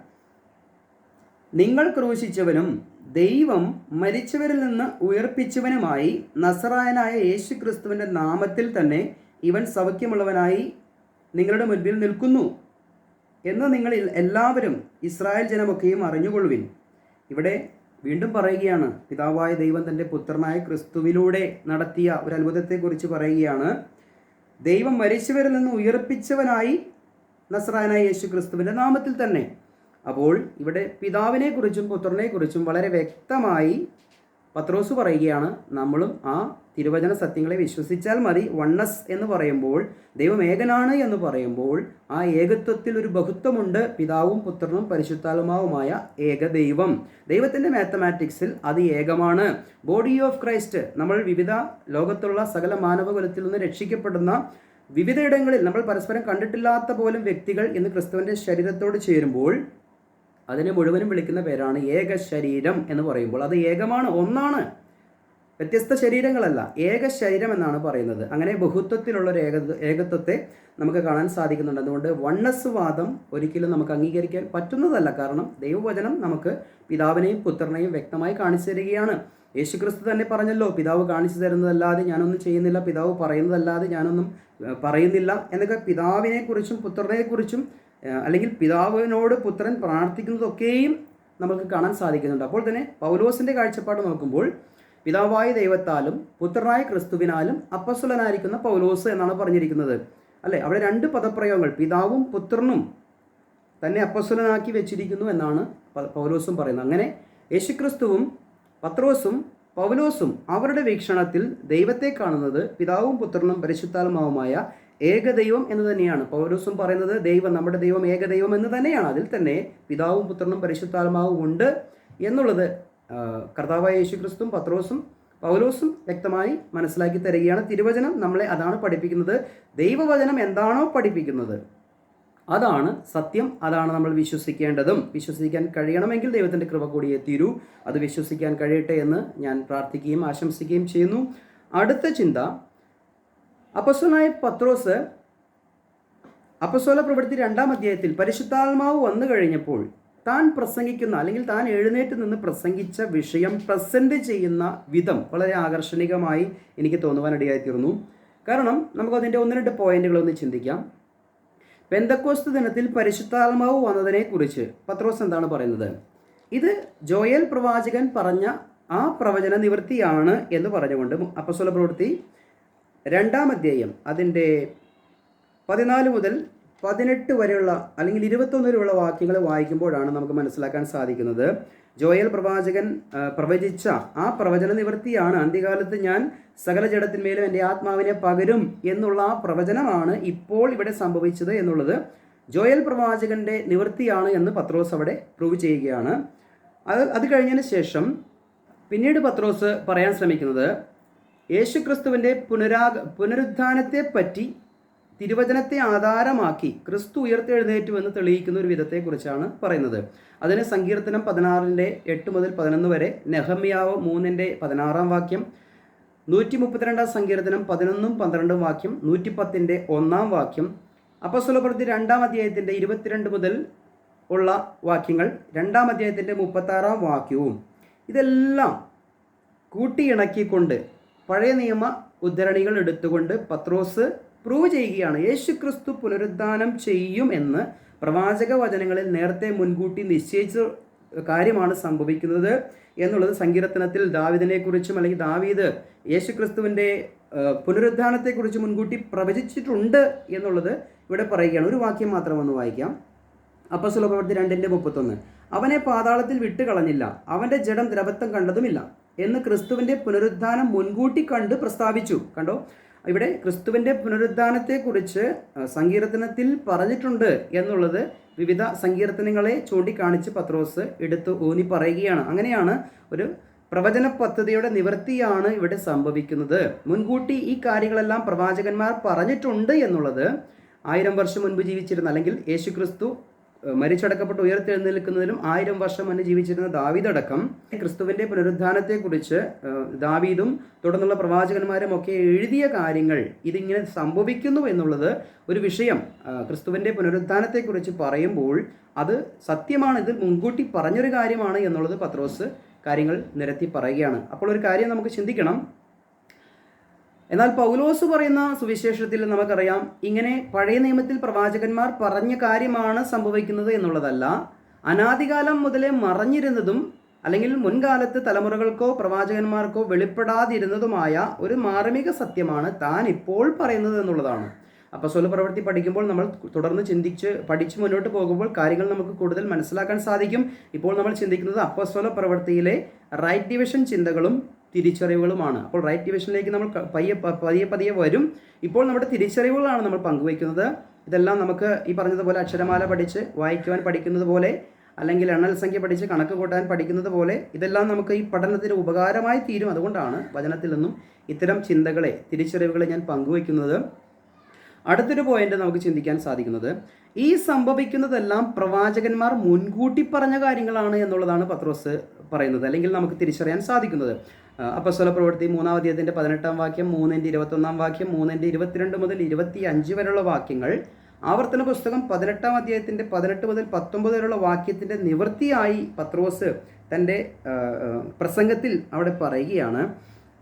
നിങ്ങൾ ക്രൂശിച്ചവനും ദൈവം മരിച്ചവരിൽ നിന്ന് ഉയർപ്പിച്ചവനുമായി നസറായനായ യേശു ക്രിസ്തുവിൻ്റെ നാമത്തിൽ തന്നെ ഇവൻ സൗഖ്യമുള്ളവനായി നിങ്ങളുടെ മുൻപിൽ നിൽക്കുന്നു എന്ന് നിങ്ങൾ എല്ലാവരും ഇസ്രായേൽ ജനമൊക്കെയും അറിഞ്ഞുകൊള്ളുവിൻ. ഇവിടെ വീണ്ടും പറയുകയാണ്, പിതാവായ ദൈവം തൻ്റെ പുത്രനായ ക്രിസ്തുവിലൂടെ നടത്തിയ ഒരു അത്ഭുതത്തെക്കുറിച്ച് പറയുകയാണ്. ദൈവം മരിച്ചവരിൽ നിന്ന് ഉയർപ്പിച്ചവനായി നസറായനായ യേശു ക്രിസ്തുവിൻ്റെ നാമത്തിൽ തന്നെ. അപ്പോൾ ഇവിടെ പിതാവിനെക്കുറിച്ചും പുത്രനെക്കുറിച്ചും വളരെ വ്യക്തമായി പത്രോസ് പറയുകയാണ്. നമ്മളും ആ തിരുവചന സത്യങ്ങളെ വിശ്വസിച്ചാൽ മതി. വണ്ണസ് എന്ന് പറയുമ്പോൾ, ദൈവം ഏകനാണ് എന്ന് പറയുമ്പോൾ ആ ഏകത്വത്തിൽ ഒരു ബഹുത്വമുണ്ട്. പിതാവും പുത്രനും പരിശുദ്ധാത്മാവുമായ ഏകദൈവം. ദൈവത്തിൻ്റെ മാത്തമാറ്റിക്സിൽ അത് ഏകമാണ്. ബോഡി ഓഫ് ക്രൈസ്റ്റ്, നമ്മൾ വിവിധ ലോകത്തുള്ള സകല മാനവകുലത്തിൽ നിന്ന് രക്ഷിക്കപ്പെടുന്ന വിവിധയിടങ്ങളിൽ നമ്മൾ പരസ്പരം കണ്ടിട്ടില്ലാത്ത പോലും വ്യക്തികൾ ഇന്ന് ക്രിസ്തുവിൻ്റെ ശരീരത്തോട് ചേരുമ്പോൾ അതിനെ മുഴുവനും വിളിക്കുന്ന പേരാണ് ഏക ശരീരം എന്ന് പറയുമ്പോൾ. അത് ഏകമാണ്, ഒന്നാണ്, വ്യത്യസ്ത ശരീരങ്ങളല്ല, ഏക ശരീരം എന്നാണ് പറയുന്നത്. അങ്ങനെ ബഹുത്വത്തിലുള്ളൊരു ഏകത്വത്തെ നമുക്ക് കാണാൻ സാധിക്കുന്നുണ്ട്. അതുകൊണ്ട് വണ്ണസ് വാദം ഒരിക്കലും നമുക്ക് അംഗീകരിക്കാൻ പറ്റുന്നതല്ല. കാരണം ദൈവവചനം നമുക്ക് പിതാവിനെയും പുത്രനെയും വ്യക്തമായി കാണിച്ചു തരികയാണ്. യേശുക്രിസ്തു തന്നെ പറഞ്ഞല്ലോ, പിതാവ് കാണിച്ചു തരുന്നതല്ലാതെ ഞാനൊന്നും ചെയ്യുന്നില്ല, പിതാവ് പറയുന്നതല്ലാതെ ഞാനൊന്നും പറയുന്നില്ല എന്നൊക്കെ പിതാവിനെക്കുറിച്ചും പുത്രനെക്കുറിച്ചും അല്ലെങ്കിൽ പിതാവിനോട് പുത്രൻ പ്രാർത്ഥിക്കുന്നതൊക്കെയും നമുക്ക് കാണാൻ സാധിക്കുന്നുണ്ട്. അപ്പോൾ തന്നെ പൗലോസിൻ്റെ കാഴ്ചപ്പാട് നോക്കുമ്പോൾ പിതാവായ ദൈവത്താലും പുത്രനായ ക്രിസ്തുവിനാലും അപ്പസ്വലനായിരിക്കുന്ന പൗലോസ് എന്നാണ് പറഞ്ഞിരിക്കുന്നത്, അല്ലേ? അവിടെ 2 പദപ്രയോഗങ്ങൾ, പിതാവും പുത്രനും തന്നെ അപ്പസ്വലനാക്കി വെച്ചിരിക്കുന്നു എന്നാണ് പൗലോസും പറയുന്നത്. അങ്ങനെ യേശുക്രിസ്തുവും പത്രോസും പൗലോസും അവരുടെ വീക്ഷണത്തിൽ ദൈവത്തെ കാണുന്നത് പിതാവും പുത്രനും പരിശുദ്ധാത്മാവുമായ ഏകദൈവം എന്ന് തന്നെയാണ്. പൗലോസും പറയുന്നത് നമ്മുടെ ദൈവം ഏകദൈവം എന്ന് തന്നെയാണ്. അതിൽ തന്നെ പിതാവും പുത്രനും പരിശുദ്ധാത്മാവും ഉണ്ട് എന്നുള്ളത് കർത്താവായ യേശുക്രിസ്തുവും പത്രോസും പൗലോസും വ്യക്തമായി മനസ്സിലാക്കി തരികയാണ്. തിരുവചനം നമ്മളെ അതാണ് പഠിപ്പിക്കുന്നത്. ദൈവവചനം എന്താണോ പഠിപ്പിക്കുന്നത് അതാണ് സത്യം, അതാണ് നമ്മൾ വിശ്വസിക്കേണ്ടതും. വിശ്വസിക്കാൻ കഴിയണമെങ്കിൽ ദൈവത്തിൻ്റെ കൃപ കൂടിയേ തീരൂ. അത് വിശ്വസിക്കാൻ കഴിയട്ടെ എന്ന് ഞാൻ പ്രാർത്ഥിക്കുകയും ആശംസിക്കുകയും ചെയ്യുന്നു. അടുത്ത ചിന്ത, അപ്പോസ്തലനായ പത്രോസ് അപ്പോസ്തല പ്രവൃത്തി 2-ാം അധ്യായത്തിൽ പരിശുദ്ധാത്മാവ് വന്നു കഴിഞ്ഞപ്പോൾ താൻ പ്രസംഗിക്കുന്ന അല്ലെങ്കിൽ താൻ എഴുന്നേറ്റ് നിന്ന് പ്രസംഗിച്ച വിഷയം പ്രസൻറ്റ് ചെയ്യുന്ന വിധം വളരെ ആകർഷണീയമായി എനിക്ക് തോന്നുവാനിടയായിത്തീർന്നു. കാരണം നമുക്കതിൻ്റെ 1-2 പോയിന്റുകളൊന്ന് ചിന്തിക്കാം. പെന്തക്കോസ്ത് ദിനത്തിൽ പരിശുദ്ധാത്മാവ് വന്നതിനെക്കുറിച്ച് പത്രോസ് എന്താണ് പറയുന്നത്? ഇത് ജോയേൽ പ്രവാചകൻ പറഞ്ഞ ആ പ്രവചന നിവൃത്തിയാണ് എന്ന് പറഞ്ഞുകൊണ്ട് അപ്പോസ്തല പ്രവൃത്തി 2-ാം അധ്യായം അതിൻ്റെ 14 മുതൽ 18 വരെയുള്ള അല്ലെങ്കിൽ 21 വരെയുള്ള വാക്യങ്ങൾ വായിക്കുമ്പോഴാണ് നമുക്ക് മനസ്സിലാക്കാൻ സാധിക്കുന്നത്. ജോയേൽ പ്രവാചകൻ പ്രവചിച്ച ആ പ്രവചന നിവൃത്തിയാണ്, അന്ത്യകാലത്ത് ഞാൻ സകല ജഡത്തിന്മേലും എൻ്റെ ആത്മാവിനെ പകരും എന്നുള്ള ആ പ്രവചനമാണ് ഇപ്പോൾ ഇവിടെ സംഭവിച്ചത് എന്നുള്ളത് ജോയേൽ പ്രവാചകൻ്റെ നിവൃത്തിയാണ് എന്ന് പത്രോസ് അവിടെ പ്രൂവ് ചെയ്യുകയാണ്. അത് കഴിഞ്ഞതിന് ശേഷം പിന്നീട് പത്രോസ് പറയാൻ ശ്രമിക്കുന്നത് യേശുക്രിസ്തുവിൻ്റെ പുനരുത്ഥാനത്തെ പറ്റി തിരുവചനത്തെ ആധാരമാക്കി ക്രിസ്തു ഉയർത്തെഴുന്നേറ്റു എന്ന് തെളിയിക്കുന്ന ഒരു വിധത്തെക്കുറിച്ചാണ് പറയുന്നത്. അതിന് സങ്കീർത്തനം 16-ന്റെ 8 മുതൽ 11 വരെ, നെഹമ്യാവ് 3-ന്റെ 16-ാം വാക്യം, 132-ാം സങ്കീർത്തനം 11-12 വാക്യം, 110-ന്റെ 1-ാം വാക്യം, അപ്പോസ്തല പ്രവൃത്തി 2-ാം അധ്യായത്തിൻ്റെ 22 മുതൽ ഉള്ള വാക്യങ്ങൾ, 2-ാം അധ്യായത്തിൻ്റെ 36-ാം വാക്യവും ഇതെല്ലാം കൂട്ടിയിണക്കിക്കൊണ്ട് പഴയ നിയമ ഉദ്ധരണികൾ എടുത്തുകൊണ്ട് പത്രോസ് പ്രൂവ് ചെയ്യുകയാണ് യേശുക്രിസ്തു പുനരുദ്ധാനം ചെയ്യും എന്ന് പ്രവാചക വചനങ്ങളിൽ നേരത്തെ മുൻകൂട്ടി നിശ്ചയിച്ച കാര്യമാണ് സംഭവിക്കുന്നത് എന്നുള്ളത് സങ്കീർത്തനത്തിൽ ദാവീദിനെക്കുറിച്ചും അല്ലെങ്കിൽ ദാവീദ് യേശുക്രിസ്തുവിൻ്റെ പുനരുദ്ധാനത്തെക്കുറിച്ച് മുൻകൂട്ടി പ്രവചിച്ചിട്ടുണ്ട് എന്നുള്ളത് ഇവിടെ പറയുകയാണ്. ഒരു വാക്യം മാത്രം ഒന്ന് വായിക്കാം. അപ്പോസ്തല പ്രവൃത്തി 2:31. അവനെ പാതാളത്തിൽ വിട്ടുകളഞ്ഞില്ല, അവൻ്റെ ജഡം ദ്രവത്വം കണ്ടതുമില്ല എന്ന് ക്രിസ്തുവിൻ്റെ പുനരുദ്ധാനം മുൻകൂട്ടി കണ്ട് പ്രസ്താവിച്ചു. കണ്ടോ, ഇവിടെ ക്രിസ്തുവിൻ്റെ പുനരുദ്ധാനത്തെക്കുറിച്ച് സങ്കീർത്തനത്തിൽ പറഞ്ഞിട്ടുണ്ട് എന്നുള്ളത് വിവിധ സങ്കീർത്തനങ്ങളെ ചൂണ്ടിക്കാണിച്ച് പത്രോസ് എടുത്ത് ഊന്നി പറയുകയാണ്. അങ്ങനെയാണ് ഒരു പ്രവചന പദ്ധതിയുടെ നിവൃത്തിയാണ് ഇവിടെ സംഭവിക്കുന്നത്. മുൻകൂട്ടി ഈ കാര്യങ്ങളെല്ലാം പ്രവാചകന്മാർ പറഞ്ഞിട്ടുണ്ട് എന്നുള്ളത് 1000 വർഷം മുൻപ് ജീവിച്ചിരുന്ന, അല്ലെങ്കിൽ യേശുക്രിസ്തു മരിച്ചടക്കപ്പെട്ട് ഉയർത്തെഴുന്നേൽക്കുന്നതിലും 1000 വർഷം മുന്നേ ജീവിച്ചിരുന്ന ദാവീദടക്കം ക്രിസ്തുവിൻ്റെ പുനരുദ്ധാനത്തെക്കുറിച്ച് ദാവീദും തുടർന്നുള്ള പ്രവാചകന്മാരും ഒക്കെ എഴുതിയ കാര്യങ്ങൾ ഇതിങ്ങനെ സംഭവിക്കുന്നു എന്നുള്ളത് ഒരു വിഷയം. ക്രിസ്തുവിൻ്റെ പുനരുദ്ധാനത്തെക്കുറിച്ച് പറയുമ്പോൾ അത് സത്യമാണ്, ഇത് മുൻകൂട്ടി പറഞ്ഞൊരു കാര്യമാണ് എന്നുള്ളത് പത്രോസ് കാര്യങ്ങൾ നിരത്തി പറയുകയാണ്. അപ്പോൾ ഒരു കാര്യം നമുക്ക് ചിന്തിക്കണം. എന്നാൽ പൗലോസ് പറയുന്ന സുവിശേഷത്തിൽ നമുക്കറിയാം, ഇങ്ങനെ പഴയ നിയമത്തിൽ പ്രവാചകന്മാർ പറഞ്ഞ കാര്യമാണ് സംഭവിക്കുന്നത് എന്നുള്ളതല്ല, അനാദികാലം മുതലേ മറഞ്ഞിരുന്നതും അല്ലെങ്കിൽ മുൻകാലത്ത് തലമുറകൾക്കോ പ്രവാചകന്മാർക്കോ വെളിപ്പെടാതിരുന്നതുമായ ഒരു മാർമിക സത്യമാണ് താൻ ഇപ്പോൾ പറയുന്നത് എന്നുള്ളതാണ്. അപ്പോസ്തല പ്രവൃത്തി പഠിക്കുമ്പോൾ നമ്മൾ തുടർന്ന് പഠിച്ച് മുന്നോട്ട് പോകുമ്പോൾ കാര്യങ്ങൾ നമുക്ക് കൂടുതൽ മനസ്സിലാക്കാൻ സാധിക്കും. ഇപ്പോൾ നമ്മൾ ചിന്തിക്കുന്നത് അപ്പോസ്തല പ്രവൃത്തിയിലെ റൈറ്റ് ഡിവിഷൻ ചിന്തകളും തിരിച്ചറിവുകളുമാണ്. അപ്പോൾ റൈറ്റ് ഡിവിഷനിലേക്ക് നമ്മൾ പതിയെ വരും. ഇപ്പോൾ നമ്മുടെ തിരിച്ചറിവുകളാണ് നമ്മൾ പങ്കുവയ്ക്കുന്നത്. ഇതെല്ലാം നമുക്ക് ഈ പറഞ്ഞതുപോലെ അക്ഷരമാല പഠിച്ച് വായിക്കുവാൻ പഠിക്കുന്നത് പോലെ, അല്ലെങ്കിൽ എണ്ണൽ സംഖ്യ പഠിച്ച് കണക്ക് കൂട്ടാൻ പഠിക്കുന്നത് പോലെ, ഇതെല്ലാം നമുക്ക് ഈ പഠനത്തിന് ഉപകാരമായി തീരും. അതുകൊണ്ടാണ് വചനത്തിൽ നിന്നും ഇത്തരം ചിന്തകളെ, തിരിച്ചറിവുകളെ ഞാൻ പങ്കുവയ്ക്കുന്നത്. അടുത്തൊരു പോയിന്റ് നമുക്ക് ചിന്തിക്കാൻ സാധിക്കുന്നത്, ഈ സംഭവിക്കുന്നതെല്ലാം പ്രവാചകന്മാർ മുൻകൂട്ടി പറഞ്ഞ കാര്യങ്ങളാണ് എന്നുള്ളതാണ് പത്രോസ് പറയുന്നത്, അല്ലെങ്കിൽ നമുക്ക് തിരിച്ചറിയാൻ സാധിക്കുന്നത്. അപ്പോസ്തല പ്രവൃത്തി 3-ാം അധ്യായത്തിൻ്റെ 18-ാം വാക്യം, 3-ന്റെ-21-ാം വാക്യം, 3-ന്റെ-22 മുതൽ 25 വരെയുള്ള വാക്യങ്ങൾ, ആവർത്തന പുസ്തകം 18-ാം അധ്യായത്തിൻ്റെ 18 മുതൽ 19 വരെയുള്ള വാക്യത്തിൻ്റെ നിവൃത്തിയായി പത്രോസ് തൻ്റെ പ്രസംഗത്തിൽ അവിടെ പറയുകയാണ്.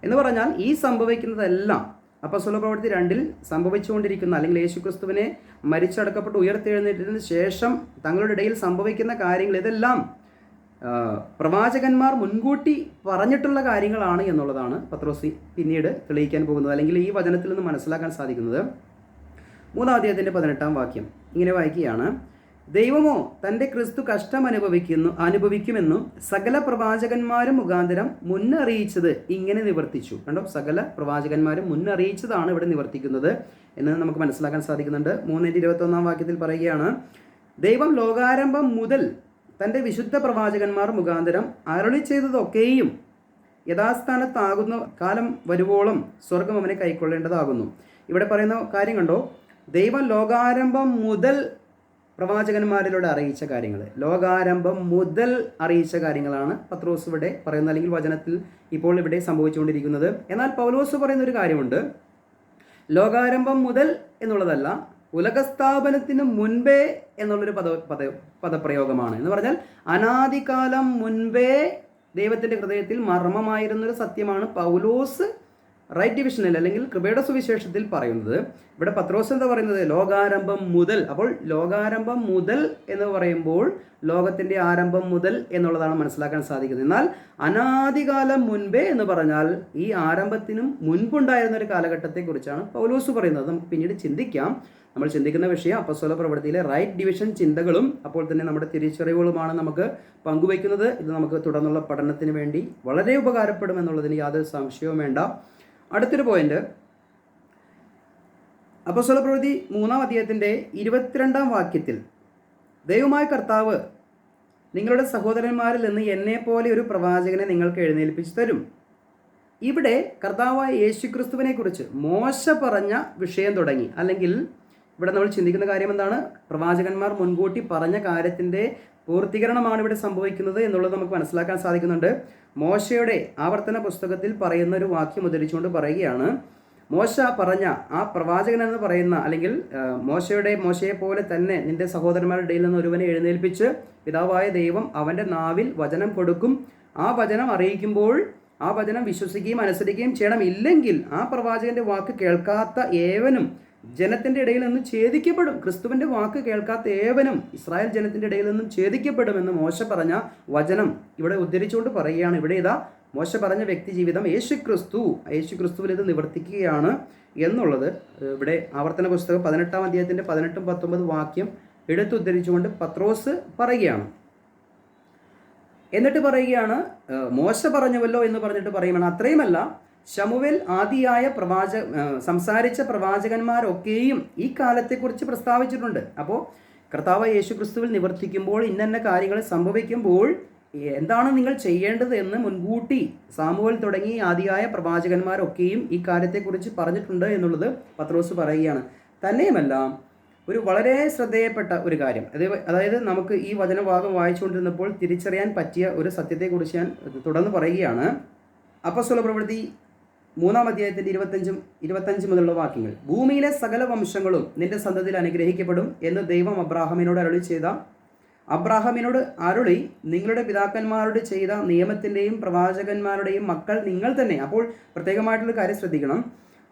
എന്ന് പറഞ്ഞാൽ ഈ സംഭവിക്കുന്നതെല്ലാം അപ്പോസ്തല പ്രവൃത്തി 2-ൽ സംഭവിച്ചുകൊണ്ടിരിക്കുന്ന, അല്ലെങ്കിൽ യേശുക്രിസ്തുവിനെ മരിച്ചടക്കപ്പെട്ട് ഉയർത്തെഴുന്നേറ്റതിന് ശേഷം തങ്ങളുടെ ഇടയിൽ സംഭവിക്കുന്ന കാര്യങ്ങൾ, ഇതെല്ലാം പ്രവാചകന്മാർ മുൻകൂട്ടി പറഞ്ഞിട്ടുള്ള കാര്യങ്ങളാണ് എന്നുള്ളതാണ് പത്രോസ് പിന്നീട് തെളിയിക്കാൻ പോകുന്നത്, അല്ലെങ്കിൽ ഈ വചനത്തിൽ നിന്ന് മനസ്സിലാക്കാൻ സാധിക്കുന്നത്. 3-ാം അധ്യായത്തിൻ്റെ 18-ാം വാക്യം ഇങ്ങനെ വായിക്കുകയാണ്: ദൈവമോ തൻ്റെ ക്രിസ്തു കഷ്ടം അനുഭവിക്കുമെന്നും സകല പ്രവാചകന്മാരും മുഖാന്തരം മുന്നറിയിച്ചത് ഇങ്ങനെ നിവർത്തിച്ചു. കണ്ടോ, സകല പ്രവാചകന്മാരും മുന്നറിയിച്ചതാണ് ഇവിടെ നിവർത്തിക്കുന്നത് എന്ന് നമുക്ക് മനസ്സിലാക്കാൻ സാധിക്കുന്നുണ്ട്. 3-ന്റെ-21-ാം വാക്യത്തിൽ പറയുകയാണ്: ദൈവം ലോകാരംഭം മുതൽ തൻ്റെ വിശുദ്ധ പ്രവാചകന്മാർ മുഖാന്തരം അരുളി ചെയ്തതൊക്കെയും യഥാസ്ഥാനത്താകുന്ന കാലം വരുവോളം സ്വർഗം അവനെ കൈക്കൊള്ളേണ്ടതാകുന്നു. ഇവിടെ പറയുന്ന കാര്യം കണ്ടോ, ദൈവം ലോകാരംഭം മുതൽ പ്രവാചകന്മാരിലൂടെ അറിയിച്ച കാര്യങ്ങൾ, ലോകാരംഭം മുതൽ അറിയിച്ച കാര്യങ്ങളാണ് പത്രോസ് ഇവിടെ പറയുന്നത്, അല്ലെങ്കിൽ വചനത്തിൽ ഇപ്പോൾ ഇവിടെ സംഭവിച്ചുകൊണ്ടിരിക്കുന്നത്. എന്നാൽ പൗലോസ് പറയുന്ന ഒരു കാര്യമുണ്ട്, ലോകാരംഭം മുതൽ എന്നുള്ളതല്ല, ഉലകസ്ഥാപനത്തിന് മുൻപേ എന്നുള്ളൊരു പദപ്രയോഗമാണ്. എന്ന് പറഞ്ഞാൽ അനാദികാലം മുൻപേ ദൈവത്തിൻ്റെ ഹൃദയത്തിൽ മർമ്മമായിരുന്നൊരു സത്യമാണ് പൗലോസ് റൈറ്റ് ഡിവിഷനിൽ, അല്ലെങ്കിൽ കൃപയുടെ സുവിശേഷത്തിൽ പറയുന്നത്. ഇവിടെ പത്രോസ് എന്താ പറയുന്നത്? ലോകാരംഭം മുതൽ. അപ്പോൾ ലോകാരംഭം മുതൽ എന്ന് പറയുമ്പോൾ ലോകത്തിൻ്റെ ആരംഭം മുതൽ എന്നുള്ളതാണ് മനസ്സിലാക്കാൻ സാധിക്കുന്നത്. എന്നാൽ അനാദികാലം മുൻപേ എന്ന് പറഞ്ഞാൽ ഈ ആരംഭത്തിനും മുൻപുണ്ടായിരുന്ന ഒരു കാലഘട്ടത്തെക്കുറിച്ചാണ് പൗലോസ് പറയുന്നത്. നമുക്ക് പിന്നീട് ചിന്തിക്കാം. നമ്മൾ ചിന്തിക്കുന്ന വിഷയം അപ്പോസ്തല പ്രവൃത്തിയിലെ റൈറ്റ് ഡിവിഷൻ ചിന്തകളും അപ്പോൾ തന്നെ നമ്മുടെ തിരിച്ചറിവുകളുമാണ് നമുക്ക് പങ്കുവയ്ക്കുന്നത്. ഇത് നമുക്ക് തുടർന്നുള്ള പഠനത്തിന് വേണ്ടി വളരെ ഉപകാരപ്പെടുമെന്നുള്ളതിന് യാതൊരു സംശയവും വേണ്ട. അടുത്തൊരു പോയിന്റ്, അപ്പോസ്തല പ്രവൃത്തി 3-ാം അധ്യായത്തിൻ്റെ 22-ാം വാക്യത്തിൽ, ദൈവമായ കർത്താവ് നിങ്ങളുടെ സഹോദരന്മാരിൽ നിന്ന് എന്നെപ്പോലെ ഒരു പ്രവാചകനെ നിങ്ങൾക്ക് എഴുന്നേൽപ്പിച്ചു തരും. ഇവിടെ കർത്താവായ യേശുക്രിസ്തുവിനെ കുറിച്ച് മോശ പറഞ്ഞ വിഷയം തുടങ്ങി. അല്ലെങ്കിൽ ഇവിടെ നമ്മൾ ചിന്തിക്കുന്ന കാര്യം എന്താണ്? പ്രവാചകന്മാർ മുൻകൂട്ടി പറഞ്ഞ കാര്യത്തിൻ്റെ പൂർത്തീകരണമാണ് ഇവിടെ സംഭവിക്കുന്നത് എന്നുള്ളത് നമുക്ക് മനസ്സിലാക്കാൻ സാധിക്കുന്നുണ്ട്. മോശയുടെ ആവർത്തന പുസ്തകത്തിൽ പറയുന്ന ഒരു വാക്യം ഉദ്ധരിച്ചുകൊണ്ട് പറയുകയാണ്, മോശ പറഞ്ഞ ആ പ്രവാചകൻ എന്ന് പറയുന്ന, അല്ലെങ്കിൽ മോശയെ പോലെ തന്നെ നിന്റെ സഹോദരന്മാരുടെ ഇടയിൽ നിന്ന് ഒരുവനെ എഴുന്നേൽപ്പിച്ച് പിതാവായ ദൈവം അവൻ്റെ നാവിൽ വചനം കൊടുക്കും. ആ വചനം അറിയിക്കുമ്പോൾ ആ വചനം വിശ്വസിക്കുകയും അനുസരിക്കുകയും ചെയ്യണം. ഇല്ലെങ്കിൽ ആ പ്രവാചകന്റെ വാക്ക് കേൾക്കാത്ത ഏവനും ജനത്തിൻ്റെ ഇടയിൽ നിന്നും ഛേദിക്കപ്പെടും. ക്രിസ്തുവിൻ്റെ വാക്ക് കേൾക്കാത്ത ഏവനും ഇസ്രായേൽ ജനത്തിൻ്റെ ഇടയിൽ നിന്നും ഛേദിക്കപ്പെടുമെന്ന് മോശ പറഞ്ഞ വചനം ഇവിടെ ഉദ്ധരിച്ചുകൊണ്ട് പറയുകയാണ്. ഇവിടെ ഇതാ മോശ പറഞ്ഞ വ്യക്തി ജീവിതം യേശുക്രിസ്തുവിൽ ഇത് നിവർത്തിക്കുകയാണ് എന്നുള്ളത് ഇവിടെ ആവർത്തന പുസ്തകം 18-ാം അധ്യായത്തിൻ്റെ 18-19 വാക്യം എടുത്തുദ്ധരിച്ചുകൊണ്ട് പത്രോസ് പറയുകയാണ്. എന്നിട്ട് പറയുകയാണ്, മോശ പറഞ്ഞുവല്ലോ എന്ന് പറഞ്ഞിട്ട് പറയുകയാണ്, അത്രയുമല്ല ശമൂവേൽ ആദിയായ സംസാരിച്ച പ്രവാചകന്മാരൊക്കെയും ഈ കാലത്തെക്കുറിച്ച് പ്രസ്താവിച്ചിട്ടുണ്ട്. അപ്പോൾ കർത്താവ് യേശുക്രിസ്തുവിൽ നിവർത്തിക്കുമ്പോൾ ഇന്ന കാര്യങ്ങൾ സംഭവിക്കുമ്പോൾ എന്താണ് നിങ്ങൾ ചെയ്യേണ്ടത് എന്ന് മുൻകൂട്ടി സാമുവേൽ തുടങ്ങി ആദിയായ പ്രവാചകന്മാരൊക്കെയും ഈ കാര്യത്തെക്കുറിച്ച് പറഞ്ഞിട്ടുണ്ട് എന്നുള്ളത് പത്രോസ് പറയുകയാണ്. തന്നെയുമല്ല ഒരു വളരെ ശ്രദ്ധേയപ്പെട്ട ഒരു കാര്യം, അതായത് നമുക്ക് ഈ വചനഭാഗം വായിച്ചുകൊണ്ടിരുന്നപ്പോൾ തിരിച്ചറിയാൻ പറ്റിയ ഒരു സത്യത്തെക്കുറിച്ച് ഞാൻ തുടർന്ന് പറയുകയാണ്. അപ്പോസ്തല പ്രവൃത്തി 3-ാം അധ്യായത്തിൻ്റെ 25 മുതലുള്ള വാക്യങ്ങൾ. ഭൂമിയിലെ സകല വംശങ്ങളും നിന്റെ സന്തതിയിൽ അനുഗ്രഹിക്കപ്പെടും എന്ന് ദൈവം അബ്രാഹാമിനോട് അരുളി നിങ്ങളുടെ പിതാക്കന്മാരോട് ചെയ്ത നിയമത്തിൻ്റെയും പ്രവാചകന്മാരുടെയും മക്കൾ നിങ്ങൾ തന്നെ. അപ്പോൾ പ്രത്യേകമായിട്ടുള്ള കാര്യം ശ്രദ്ധിക്കണം.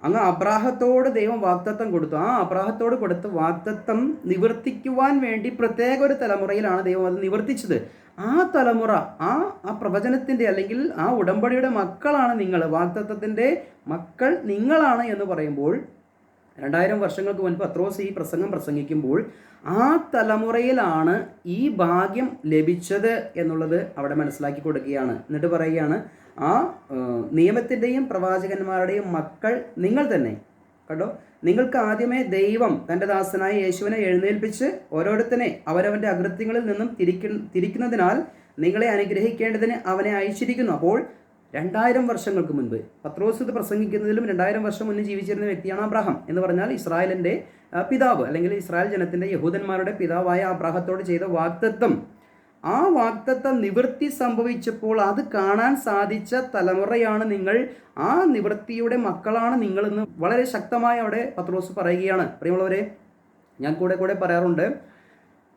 അങ്ങ് അബ്രാഹത്തോട് ദൈവം വാഗ്ദത്തം കൊടുത്തു. ആ അബ്രാഹത്തോട് കൊടുത്ത വാഗ്ദത്തം നിവർത്തിക്കുവാൻ വേണ്ടി പ്രത്യേക ഒരു തലമുറയിലാണ് ദൈവം അത് നിവർത്തിച്ചത്. ആ തലമുറ ആ പ്രവചനത്തിൻ്റെ അല്ലെങ്കിൽ ആ ഉടമ്പടിയുടെ മക്കളാണ് നിങ്ങൾ, വാഗ്ദത്തത്തിൻ്റെ മക്കൾ നിങ്ങളാണ് എന്ന് പറയുമ്പോൾ 2000 വർഷങ്ങൾക്ക് മുൻപ് പത്രോസ് ഈ പ്രസംഗം പ്രസംഗിക്കുമ്പോൾ ആ തലമുറയിലാണ് ഈ ഭാഗ്യം ലഭിച്ചത് എന്നുള്ളത് അവിടെ മനസ്സിലാക്കി കൊടുക്കുകയാണ്. എന്നിട്ട് പറയുകയാണ്, ആ നിയമത്തിൻ്റെയും പ്രവാചകന്മാരുടെയും മക്കൾ നിങ്ങൾ തന്നെ. കേട്ടോ, നിങ്ങൾക്ക് ആദ്യമേ ദൈവം തൻ്റെ ദാസനായ യേശുവിനെ എഴുന്നേൽപ്പിച്ച് ഓരോരുത്തരെ അവരവൻ്റെ അകൃത്യങ്ങളിൽ നിന്നും തിരിക്കുന്നതിനാൽ നിങ്ങളെ അനുഗ്രഹിക്കേണ്ടതിന് അവനെ അയച്ചിരിക്കുന്നു. അപ്പോൾ 2000 വർഷങ്ങൾക്ക് മുൻപ് പത്രോസ് ഇത് പ്രസംഗിക്കുന്നതിലും 2000 വർഷം മുന്നേ ജീവിച്ചിരുന്ന വ്യക്തിയാണ് അബ്രാഹാം എന്ന് പറഞ്ഞാൽ ഇസ്രായേലിൻ്റെ പിതാവ് അല്ലെങ്കിൽ ഇസ്രായേൽ ജനത്തിൻ്റെ യഹൂദന്മാരുടെ പിതാവായ അബ്രാഹത്തോട് ചെയ്ത വാഗ്ദത്തം, ആ വാഗ്ദത്തം നിവൃത്തി സംഭവിച്ചപ്പോൾ അത് കാണാൻ സാധിച്ച തലമുറയാണ് നിങ്ങൾ, ആ നിവൃത്തിയുടെ മക്കളാണ് നിങ്ങളെന്ന് വളരെ ശക്തമായി അവിടെ പത്രോസ് പറയുകയാണ്. പ്രിയമുള്ളവരെ, ഞാൻ കൂടെ പറയാറുണ്ട്,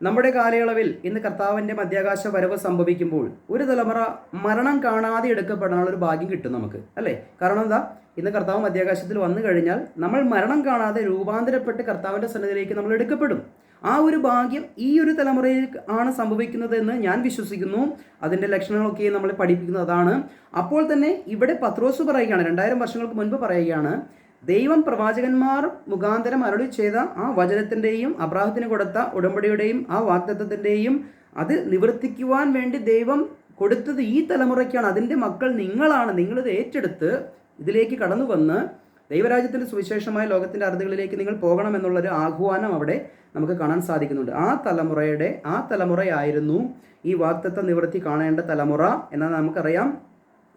നമ്മുടെ കാലയളവിൽ ഇന്ന് കർത്താവിൻ്റെ മധ്യാകാശ വരവ് സംഭവിക്കുമ്പോൾ ഒരു തലമുറ മരണം കാണാതെ എടുക്കപ്പെടാനുള്ള ഒരു ഭാഗ്യം കിട്ടും നമുക്ക്, അല്ലേ? കാരണം എന്താ, ഇന്ന് കർത്താവ് മധ്യാകാശത്തിൽ വന്നു കഴിഞ്ഞാൽ നമ്മൾ മരണം കാണാതെ രൂപാന്തരപ്പെട്ട് കർത്താവിൻ്റെ സന്നിധിയിലേക്ക് നമ്മൾ എടുക്കപ്പെടും. ആ ഒരു ഭാഗ്യം ഈ ഒരു തലമുറയിൽ ആണ് സംഭവിക്കുന്നത് എന്ന് ഞാൻ വിശ്വസിക്കുന്നു. അതിൻ്റെ ലക്ഷണങ്ങളൊക്കെ നമ്മൾ പഠിപ്പിക്കുന്നത് അതാണ്. അപ്പോൾ തന്നെ ഇവിടെ പത്രോസ് പറയുകയാണ്, 2000 വർഷങ്ങൾക്ക് മുൻപ് പറയുകയാണ്, ദൈവം പ്രവാചകന്മാർ മുഖാന്തരം അരുളി ചെയ്ത ആ വചനത്തിൻ്റെയും അബ്രാഹത്തിന് കൊടുത്ത ഉടമ്പടിയുടെയും ആ വാഗ്ദത്തത്തിൻ്റെയും അത് നിവർത്തിക്കുവാൻ വേണ്ടി ദൈവം കൊടുത്തത് ഈ തലമുറയ്ക്കാണ്. അതിൻ്റെ മക്കൾ നിങ്ങളാണ്. നിങ്ങളിത് ഏറ്റെടുത്ത് ഇതിലേക്ക് കടന്നു വന്ന് ദൈവരാജ്യത്തിൻ്റെ സുവിശേഷമായ ലോകത്തിൻ്റെ അറുതികളിലേക്ക് നിങ്ങൾ പോകണമെന്നുള്ളൊരു ആഹ്വാനം അവിടെ നമുക്ക് കാണാൻ സാധിക്കുന്നുണ്ട്. ആ തലമുറയായിരുന്നു ഈ വാഗ്ദത്ത നിവൃത്തി കാണേണ്ട തലമുറ എന്നാൽ നമുക്കറിയാം.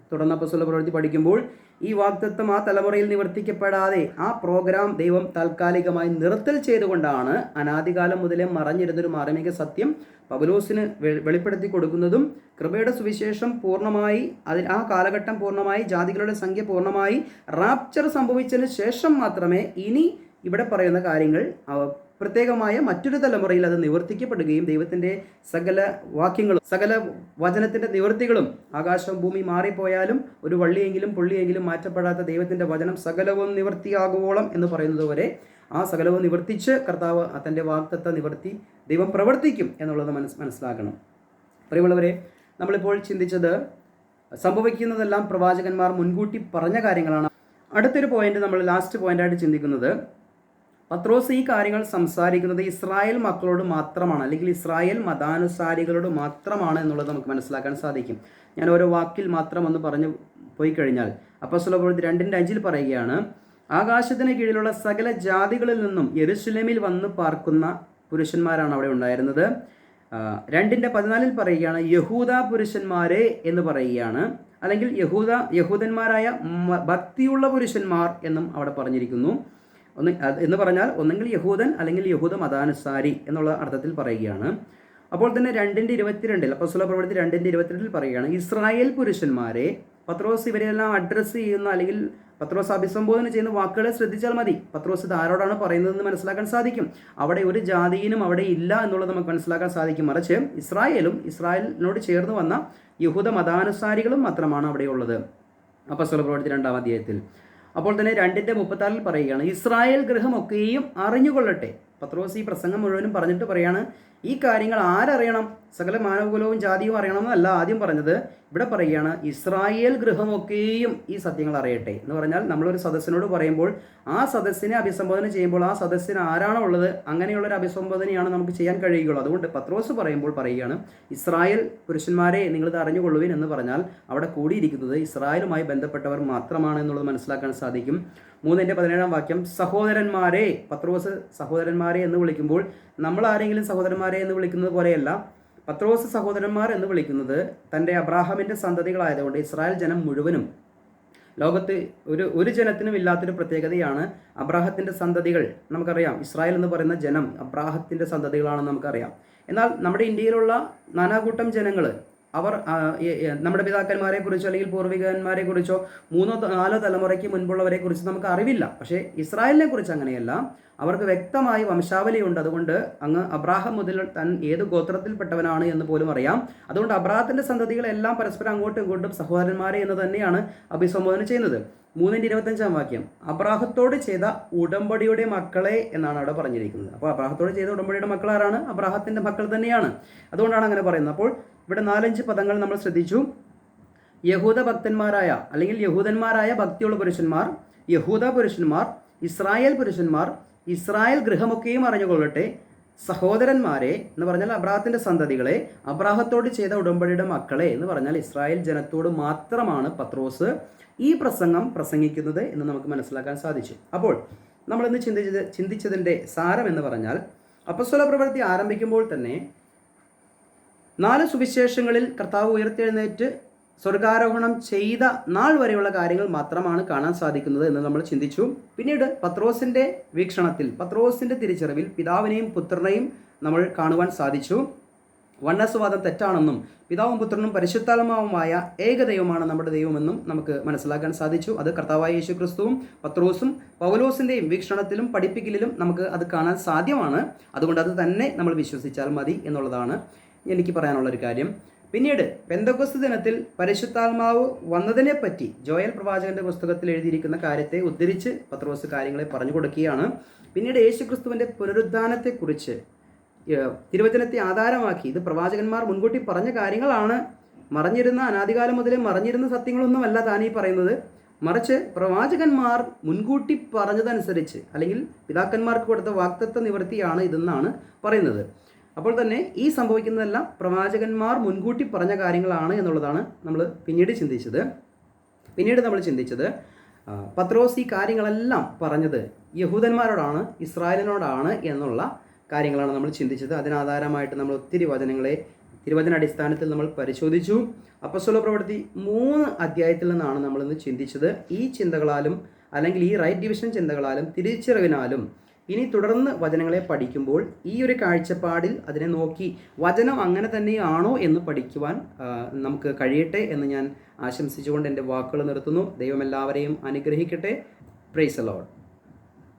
തുടർന്ന് അപ്പോസ്തല പ്രവൃത്തി പഠിക്കുമ്പോൾ ഈ വാഗ്ദത്തം ആ തലമുറയിൽ നിവർത്തിക്കപ്പെടാതെ ആ പ്രോഗ്രാം ദൈവം താൽക്കാലികമായി നിർത്തൽ ചെയ്തുകൊണ്ടാണ് അനാദികാലം മുതലേ മറഞ്ഞിരുന്നൊരു മാർമിക സത്യം പൗലോസിന് വെളിപ്പെടുത്തി കൊടുക്കുന്നതും കൃപയുടെ സുവിശേഷം പൂർണ്ണമായി ആ കാലഘട്ടം പൂർണ്ണമായി ജാതികളുടെ സംഖ്യ പൂർണ്ണമായി റാപ്ചർ സംഭവിച്ചതിന് ശേഷം മാത്രമേ ഇനി ഇവിടെ പറയുന്ന കാര്യങ്ങൾ പ്രത്യേകമായ മറ്റൊരു തലമുറയിൽ അത് നിവർത്തിക്കപ്പെടുകയും ദൈവത്തിൻ്റെ സകല വാക്യങ്ങളും സകല വചനത്തിൻ്റെ നിവൃത്തികളും ആകാശം ഭൂമി മാറിപ്പോയാലും ഒരു വള്ളിയെങ്കിലും പുള്ളിയെങ്കിലും മാറ്റപ്പെടാത്ത ദൈവത്തിൻ്റെ വചനം സകലവും നിവൃത്തിയാകുവോളം എന്ന് പറയുന്നത് വരെ ആ സകലവും നിവർത്തിച്ച് കർത്താവ് തൻ്റെ വാഗ്ദത്ത നിവർത്തി ദൈവം പ്രവർത്തിക്കും എന്നുള്ളത് മനസ്സിലാക്കണം. പ്രിയമുള്ളവരെ, നമ്മളിപ്പോൾ ചിന്തിച്ചത് സംഭവിക്കുന്നതെല്ലാം പ്രവാചകന്മാർ മുൻകൂട്ടി പറഞ്ഞ കാര്യങ്ങളാണ്. അടുത്തൊരു പോയിന്റ്, നമ്മൾ ലാസ്റ്റ് പോയിന്റായിട്ട് ചിന്തിക്കുന്നത്, പത്രോസ് ഈ കാര്യങ്ങൾ സംസാരിക്കുന്നത് ഇസ്രായേൽ മക്കളോട് മാത്രമാണ്, അല്ലെങ്കിൽ ഇസ്രായേൽ മതാനുസാരികളോട് മാത്രമാണ് എന്നുള്ളത് നമുക്ക് മനസ്സിലാക്കാൻ സാധിക്കും. ഞാൻ ഓരോ വാക്കിൽ മാത്രം ഒന്ന് പറഞ്ഞു പോയി കഴിഞ്ഞാൽ അപ്പോസ്തല പ്രവൃത്തി 2:5 പറയുകയാണ്, ആകാശത്തിന് കീഴിലുള്ള സകല ജാതികളിൽ നിന്നും യെരുശലേമിൽ വന്ന് പാർക്കുന്ന പുരുഷന്മാരാണ് അവിടെ ഉണ്ടായിരുന്നത്. 2:14 പറയുകയാണ്, യഹൂദ പുരുഷന്മാരെ എന്ന് പറയുകയാണ്, അല്ലെങ്കിൽ യഹൂദന്മാരായ ഭക്തിയുള്ള പുരുഷന്മാർ എന്നും അവിടെ പറഞ്ഞിരിക്കുന്നു. എന്ന് പറഞ്ഞാൽ ഒന്നെങ്കിൽ യഹൂദൻ അല്ലെങ്കിൽ യഹൂദ മതാനുസാരി എന്നുള്ള അർത്ഥത്തിൽ പറയുകയാണ്. അപ്പോൾ തന്നെ 2:22 അപ്പോസ്തല പ്രവൃത്തി 2:22 പറയുകയാണ്, ഇസ്രായേൽ പുരുഷന്മാരെ. പത്രോസ് ഇവരെല്ലാം അഡ്രസ്സ് ചെയ്യുന്ന അല്ലെങ്കിൽ പത്രോസ് അഭിസംബോധന ചെയ്യുന്ന വാക്കുകളെ ശ്രദ്ധിച്ചാൽ മതി. പത്രോസ് ഇത് ആരോടാണ് പറയുന്നതെന്ന് മനസ്സിലാക്കാൻ സാധിക്കും. അവിടെ ഒരു ജാതിയിനും അവിടെ ഇല്ല എന്നുള്ളത് നമുക്ക് മനസ്സിലാക്കാൻ സാധിക്കും. മറിച്ച് ഇസ്രായേലിനോട് ചേർന്ന് വന്ന യഹൂദ മതാനുസാരികളും മാത്രമാണ് അവിടെയുള്ളത്. അപ്പോസ്തല പ്രവൃത്തി 2-ാം അധ്യായത്തിൽ. അപ്പോൾ തന്നെ 2:36 പറയുകയാണ്, ഇസ്രായേൽ ഗൃഹമൊക്കെയും അറിഞ്ഞുകൊള്ളട്ടെ. പത്രോസ് ഈ പ്രസംഗം മുഴുവനും പറഞ്ഞിട്ട് പറയാണ്, ഈ കാര്യങ്ങൾ ആരറിയണം? സകല മാനവകുലവും ജാതിയും അറിയണമെന്നല്ല ആദ്യം പറഞ്ഞത്. ഇവിടെ പറയുകയാണ് ഇസ്രായേൽ ഗൃഹമൊക്കെയും ഈ സത്യങ്ങൾ അറിയട്ടെ എന്ന് പറഞ്ഞാൽ, നമ്മളൊരു സദസ്സിനോട് പറയുമ്പോൾ ആ സദസ്സിനെ അഭിസംബോധന ചെയ്യുമ്പോൾ ആ സദസ്സിന് ആരാണോ ഉള്ളത് അങ്ങനെയുള്ളൊരു അഭിസംബോധനയാണ് നമുക്ക് ചെയ്യാൻ കഴിയുകയുള്ളൂ. അതുകൊണ്ട് പത്രോസ് പറയുമ്പോൾ പറയുകയാണ്, ഇസ്രായേൽ പുരുഷന്മാരെ നിങ്ങളിത് അറിഞ്ഞുകൊള്ളുവിൻ എന്ന് പറഞ്ഞാൽ അവിടെ കൂടിയിരിക്കുന്നത് ഇസ്രായേലുമായി ബന്ധപ്പെട്ടവർ മാത്രമാണ് എന്നുള്ളത് മനസ്സിലാക്കാൻ സാധിക്കും. 3:17 വാക്യം, സഹോദരന്മാരെ, പത്രോസ് സഹോദരന്മാരെ എന്ന് വിളിക്കുമ്പോൾ നമ്മൾ ആരെങ്കിലും സഹോദരന്മാരെ എന്ന് വിളിക്കുന്നത് പോലെയല്ല. പത്രോസ് സഹോദരന്മാർ എന്ന് വിളിക്കുന്നത് തൻ്റെ അബ്രാഹാമിൻ്റെ സന്തതികളായതുകൊണ്ട് ഇസ്രായേൽ ജനം മുഴുവനും, ലോകത്ത് ഒരു ജനത്തിനും ഇല്ലാത്തൊരു പ്രത്യേകതയാണ് അബ്രാഹത്തിൻ്റെ സന്തതികൾ. നമുക്കറിയാം ഇസ്രായേൽ എന്ന് പറയുന്ന ജനം അബ്രാഹത്തിൻ്റെ സന്തതികളാണെന്ന് നമുക്കറിയാം. എന്നാൽ നമ്മുടെ ഇന്ത്യയിലുള്ള നാനാകൂട്ടം ജനങ്ങൾ അവർ നമ്മുടെ പിതാക്കന്മാരെ കുറിച്ചോ അല്ലെങ്കിൽ പൂർവികന്മാരെ കുറിച്ചോ 3-4 തലമുറയ്ക്ക് മുൻപുള്ളവരെ കുറിച്ച് നമുക്ക് അറിവില്ല. പക്ഷേ ഇസ്രായേലിനെ കുറിച്ച് അങ്ങനെയല്ല, അവർക്ക് വ്യക്തമായി വംശാവലിയുണ്ട്. അതുകൊണ്ട് അങ്ങ് അബ്രാഹാം മുതൽ താൻ ഏത് ഗോത്രത്തിൽപ്പെട്ടവനാണ് എന്ന് പോലും അറിയാം. അതുകൊണ്ട് അബ്രാഹത്തിൻ്റെ സന്തതികളെല്ലാം പരസ്പരം അങ്ങോട്ടും ഇങ്ങോട്ടും സഹോദരന്മാരെ എന്ന് തന്നെയാണ് അഭിസംബോധന ചെയ്യുന്നത്. 3:25 വാക്യം, അബ്രാഹത്തോട് ചെയ്ത ഉടമ്പടിയുടെ മക്കളെ എന്നാണ് അവിടെ പറഞ്ഞിരിക്കുന്നത്. അപ്പോൾ അബ്രാഹത്തോട് ചെയ്ത ഉടമ്പടിയുടെ മക്കൾ ആരാണ്? അബ്രാഹത്തിൻ്റെ മക്കൾ തന്നെയാണ്. അതുകൊണ്ടാണ് അങ്ങനെ പറയുന്നത്. അപ്പോൾ ഇവിടെ 4-5 പദങ്ങൾ നമ്മൾ ശ്രദ്ധിച്ചു. യഹൂദ ഭക്തന്മാരായ അല്ലെങ്കിൽ യഹൂദന്മാരായ ഭക്തിയുള്ള പുരുഷന്മാർ, യഹൂദ പുരുഷന്മാർ, ഇസ്രായേൽ പുരുഷന്മാർ, ഇസ്രായേൽ ഗൃഹമൊക്കെയും അറിഞ്ഞുകൊള്ളട്ടെ, സഹോദരന്മാരെ എന്ന് പറഞ്ഞാൽ അബ്രാഹത്തിൻ്റെ സന്തതികളെ, അബ്രാഹത്തോട് ചെയ്ത ഉടമ്പടിയുടെ മക്കളെ എന്ന് പറഞ്ഞാൽ ഇസ്രായേൽ ജനത്തോട് മാത്രമാണ് പത്രോസ് ഈ പ്രസംഗം പ്രസംഗിക്കുന്നത് എന്ന് നമുക്ക് മനസ്സിലാക്കാൻ സാധിച്ചു. അപ്പോൾ നമ്മളിന്ന് ചിന്തിച്ചതിൻ്റെ സാരം എന്ന് പറഞ്ഞാൽ, അപ്പസ്തല പ്രവൃത്തി ആരംഭിക്കുമ്പോൾ തന്നെ 4 സുവിശേഷങ്ങളിൽ കർത്താവ് ഉയർത്തെഴുന്നേറ്റ് സ്വർഗാരോഹണം ചെയ്ത നാൾ വരെയുള്ള കാര്യങ്ങൾ മാത്രമാണ് കാണാൻ സാധിക്കുന്നത് എന്ന് നമ്മൾ ചിന്തിച്ചു. പിന്നീട് പത്രോസിൻ്റെ വീക്ഷണത്തിൽ, പത്രോസിൻ്റെ തിരിച്ചറിവിൽ പിതാവിനെയും പുത്രനെയും നമ്മൾ കാണുവാൻ സാധിച്ചു. വണ്ണസ്വാദം തെറ്റാണെന്നും പിതാവും പുത്രനും പരിശുദ്ധാത്മാവുമായ ഏകദൈവമാണ് നമ്മുടെ ദൈവമെന്നും നമുക്ക് മനസ്സിലാക്കാൻ സാധിച്ചു. അത് കർത്താവായ യേശു ക്രിസ്തുവും പത്രോസും പൗലോസിൻ്റെയും വീക്ഷണത്തിലും പഠിപ്പിക്കലിലും നമുക്ക് അത് കാണാൻ സാധ്യമാണ്. അതുകൊണ്ട് അത് തന്നെ നമ്മൾ വിശ്വസിച്ചാൽ മതി എന്നുള്ളതാണ് എനിക്ക് പറയാനുള്ളൊരു കാര്യം. പിന്നീട് പെന്തക്കോസ്ത് ദിനത്തിൽ പരിശുദ്ധാത്മാവ് വന്നതിനെപ്പറ്റി ജോയൽ പ്രവാചകന്റെ പുസ്തകത്തിൽ എഴുതിയിരിക്കുന്ന കാര്യത്തെ ഉദ്ധരിച്ച് പത്രോസ് കാര്യങ്ങളെ പറഞ്ഞു കൊടുക്കുകയാണ്. പിന്നീട് യേശുക്രിസ്തുവിൻ്റെ പുനരുദ്ധാനത്തെക്കുറിച്ച് തിരുവചനത്തെ ആധാരമാക്കി ഇത് പ്രവാചകന്മാർ മുൻകൂട്ടി പറഞ്ഞ കാര്യങ്ങളാണ്, മറഞ്ഞിരുന്ന അനാദികാലം മുതലേ മറഞ്ഞിരുന്ന സത്യങ്ങളൊന്നുമല്ല താൻ ഈ പറയുന്നത്, മറിച്ച് പ്രവാചകന്മാർ മുൻകൂട്ടി പറഞ്ഞതനുസരിച്ച് അല്ലെങ്കിൽ പിതാക്കന്മാർക്ക് കൊടുത്ത വാഗ്ദത്ത നിവൃത്തിയാണ് ഇതെന്നാണ് പറയുന്നത്. അപ്പോൾ തന്നെ ഈ സംഭവിക്കുന്നതെല്ലാം പ്രവാചകന്മാർ മുൻകൂട്ടി പറഞ്ഞ കാര്യങ്ങളാണ് എന്നുള്ളതാണ് നമ്മൾ പിന്നീട് ചിന്തിച്ചത്. പത്രോസ് ഈ കാര്യങ്ങളെല്ലാം പറഞ്ഞത് യഹൂദന്മാരോടാണ്, ഇസ്രായേലിനോടാണ് എന്നുള്ള കാര്യങ്ങളാണ് നമ്മൾ ചിന്തിച്ചത്. അതിനാധാരമായിട്ട് നമ്മൾ ഒത്തിരി തിരുവചന അടിസ്ഥാനത്തിൽ നമ്മൾ പരിശോധിച്ചു. അപ്പോസ്തല പ്രവൃത്തി 3 അധ്യായത്തിൽ നിന്നാണ് നമ്മളിന്ന് ചിന്തിച്ചത്. ഈ ചിന്തകളാലും അല്ലെങ്കിൽ ഈ റൈറ്റ് ഡിവിഷൻ ചിന്തകളാലും തിരിച്ചറിവിനാലും ഇനി തുടർന്ന് വചനങ്ങളെ പഠിക്കുമ്പോൾ ഈ ഒരു കാഴ്ചപ്പാടിൽ അതിനെ നോക്കി വചനം അങ്ങനെ തന്നെയാണോ എന്ന് പഠിക്കുവാൻ നമുക്ക് കഴിയട്ടെ എന്ന് ഞാൻ ആശംസിച്ചുകൊണ്ട് എൻ്റെ വാക്കുകൾ നിർത്തുന്നു. ദൈവം എല്ലാവരെയും അനുഗ്രഹിക്കട്ടെ. Praise the Lord.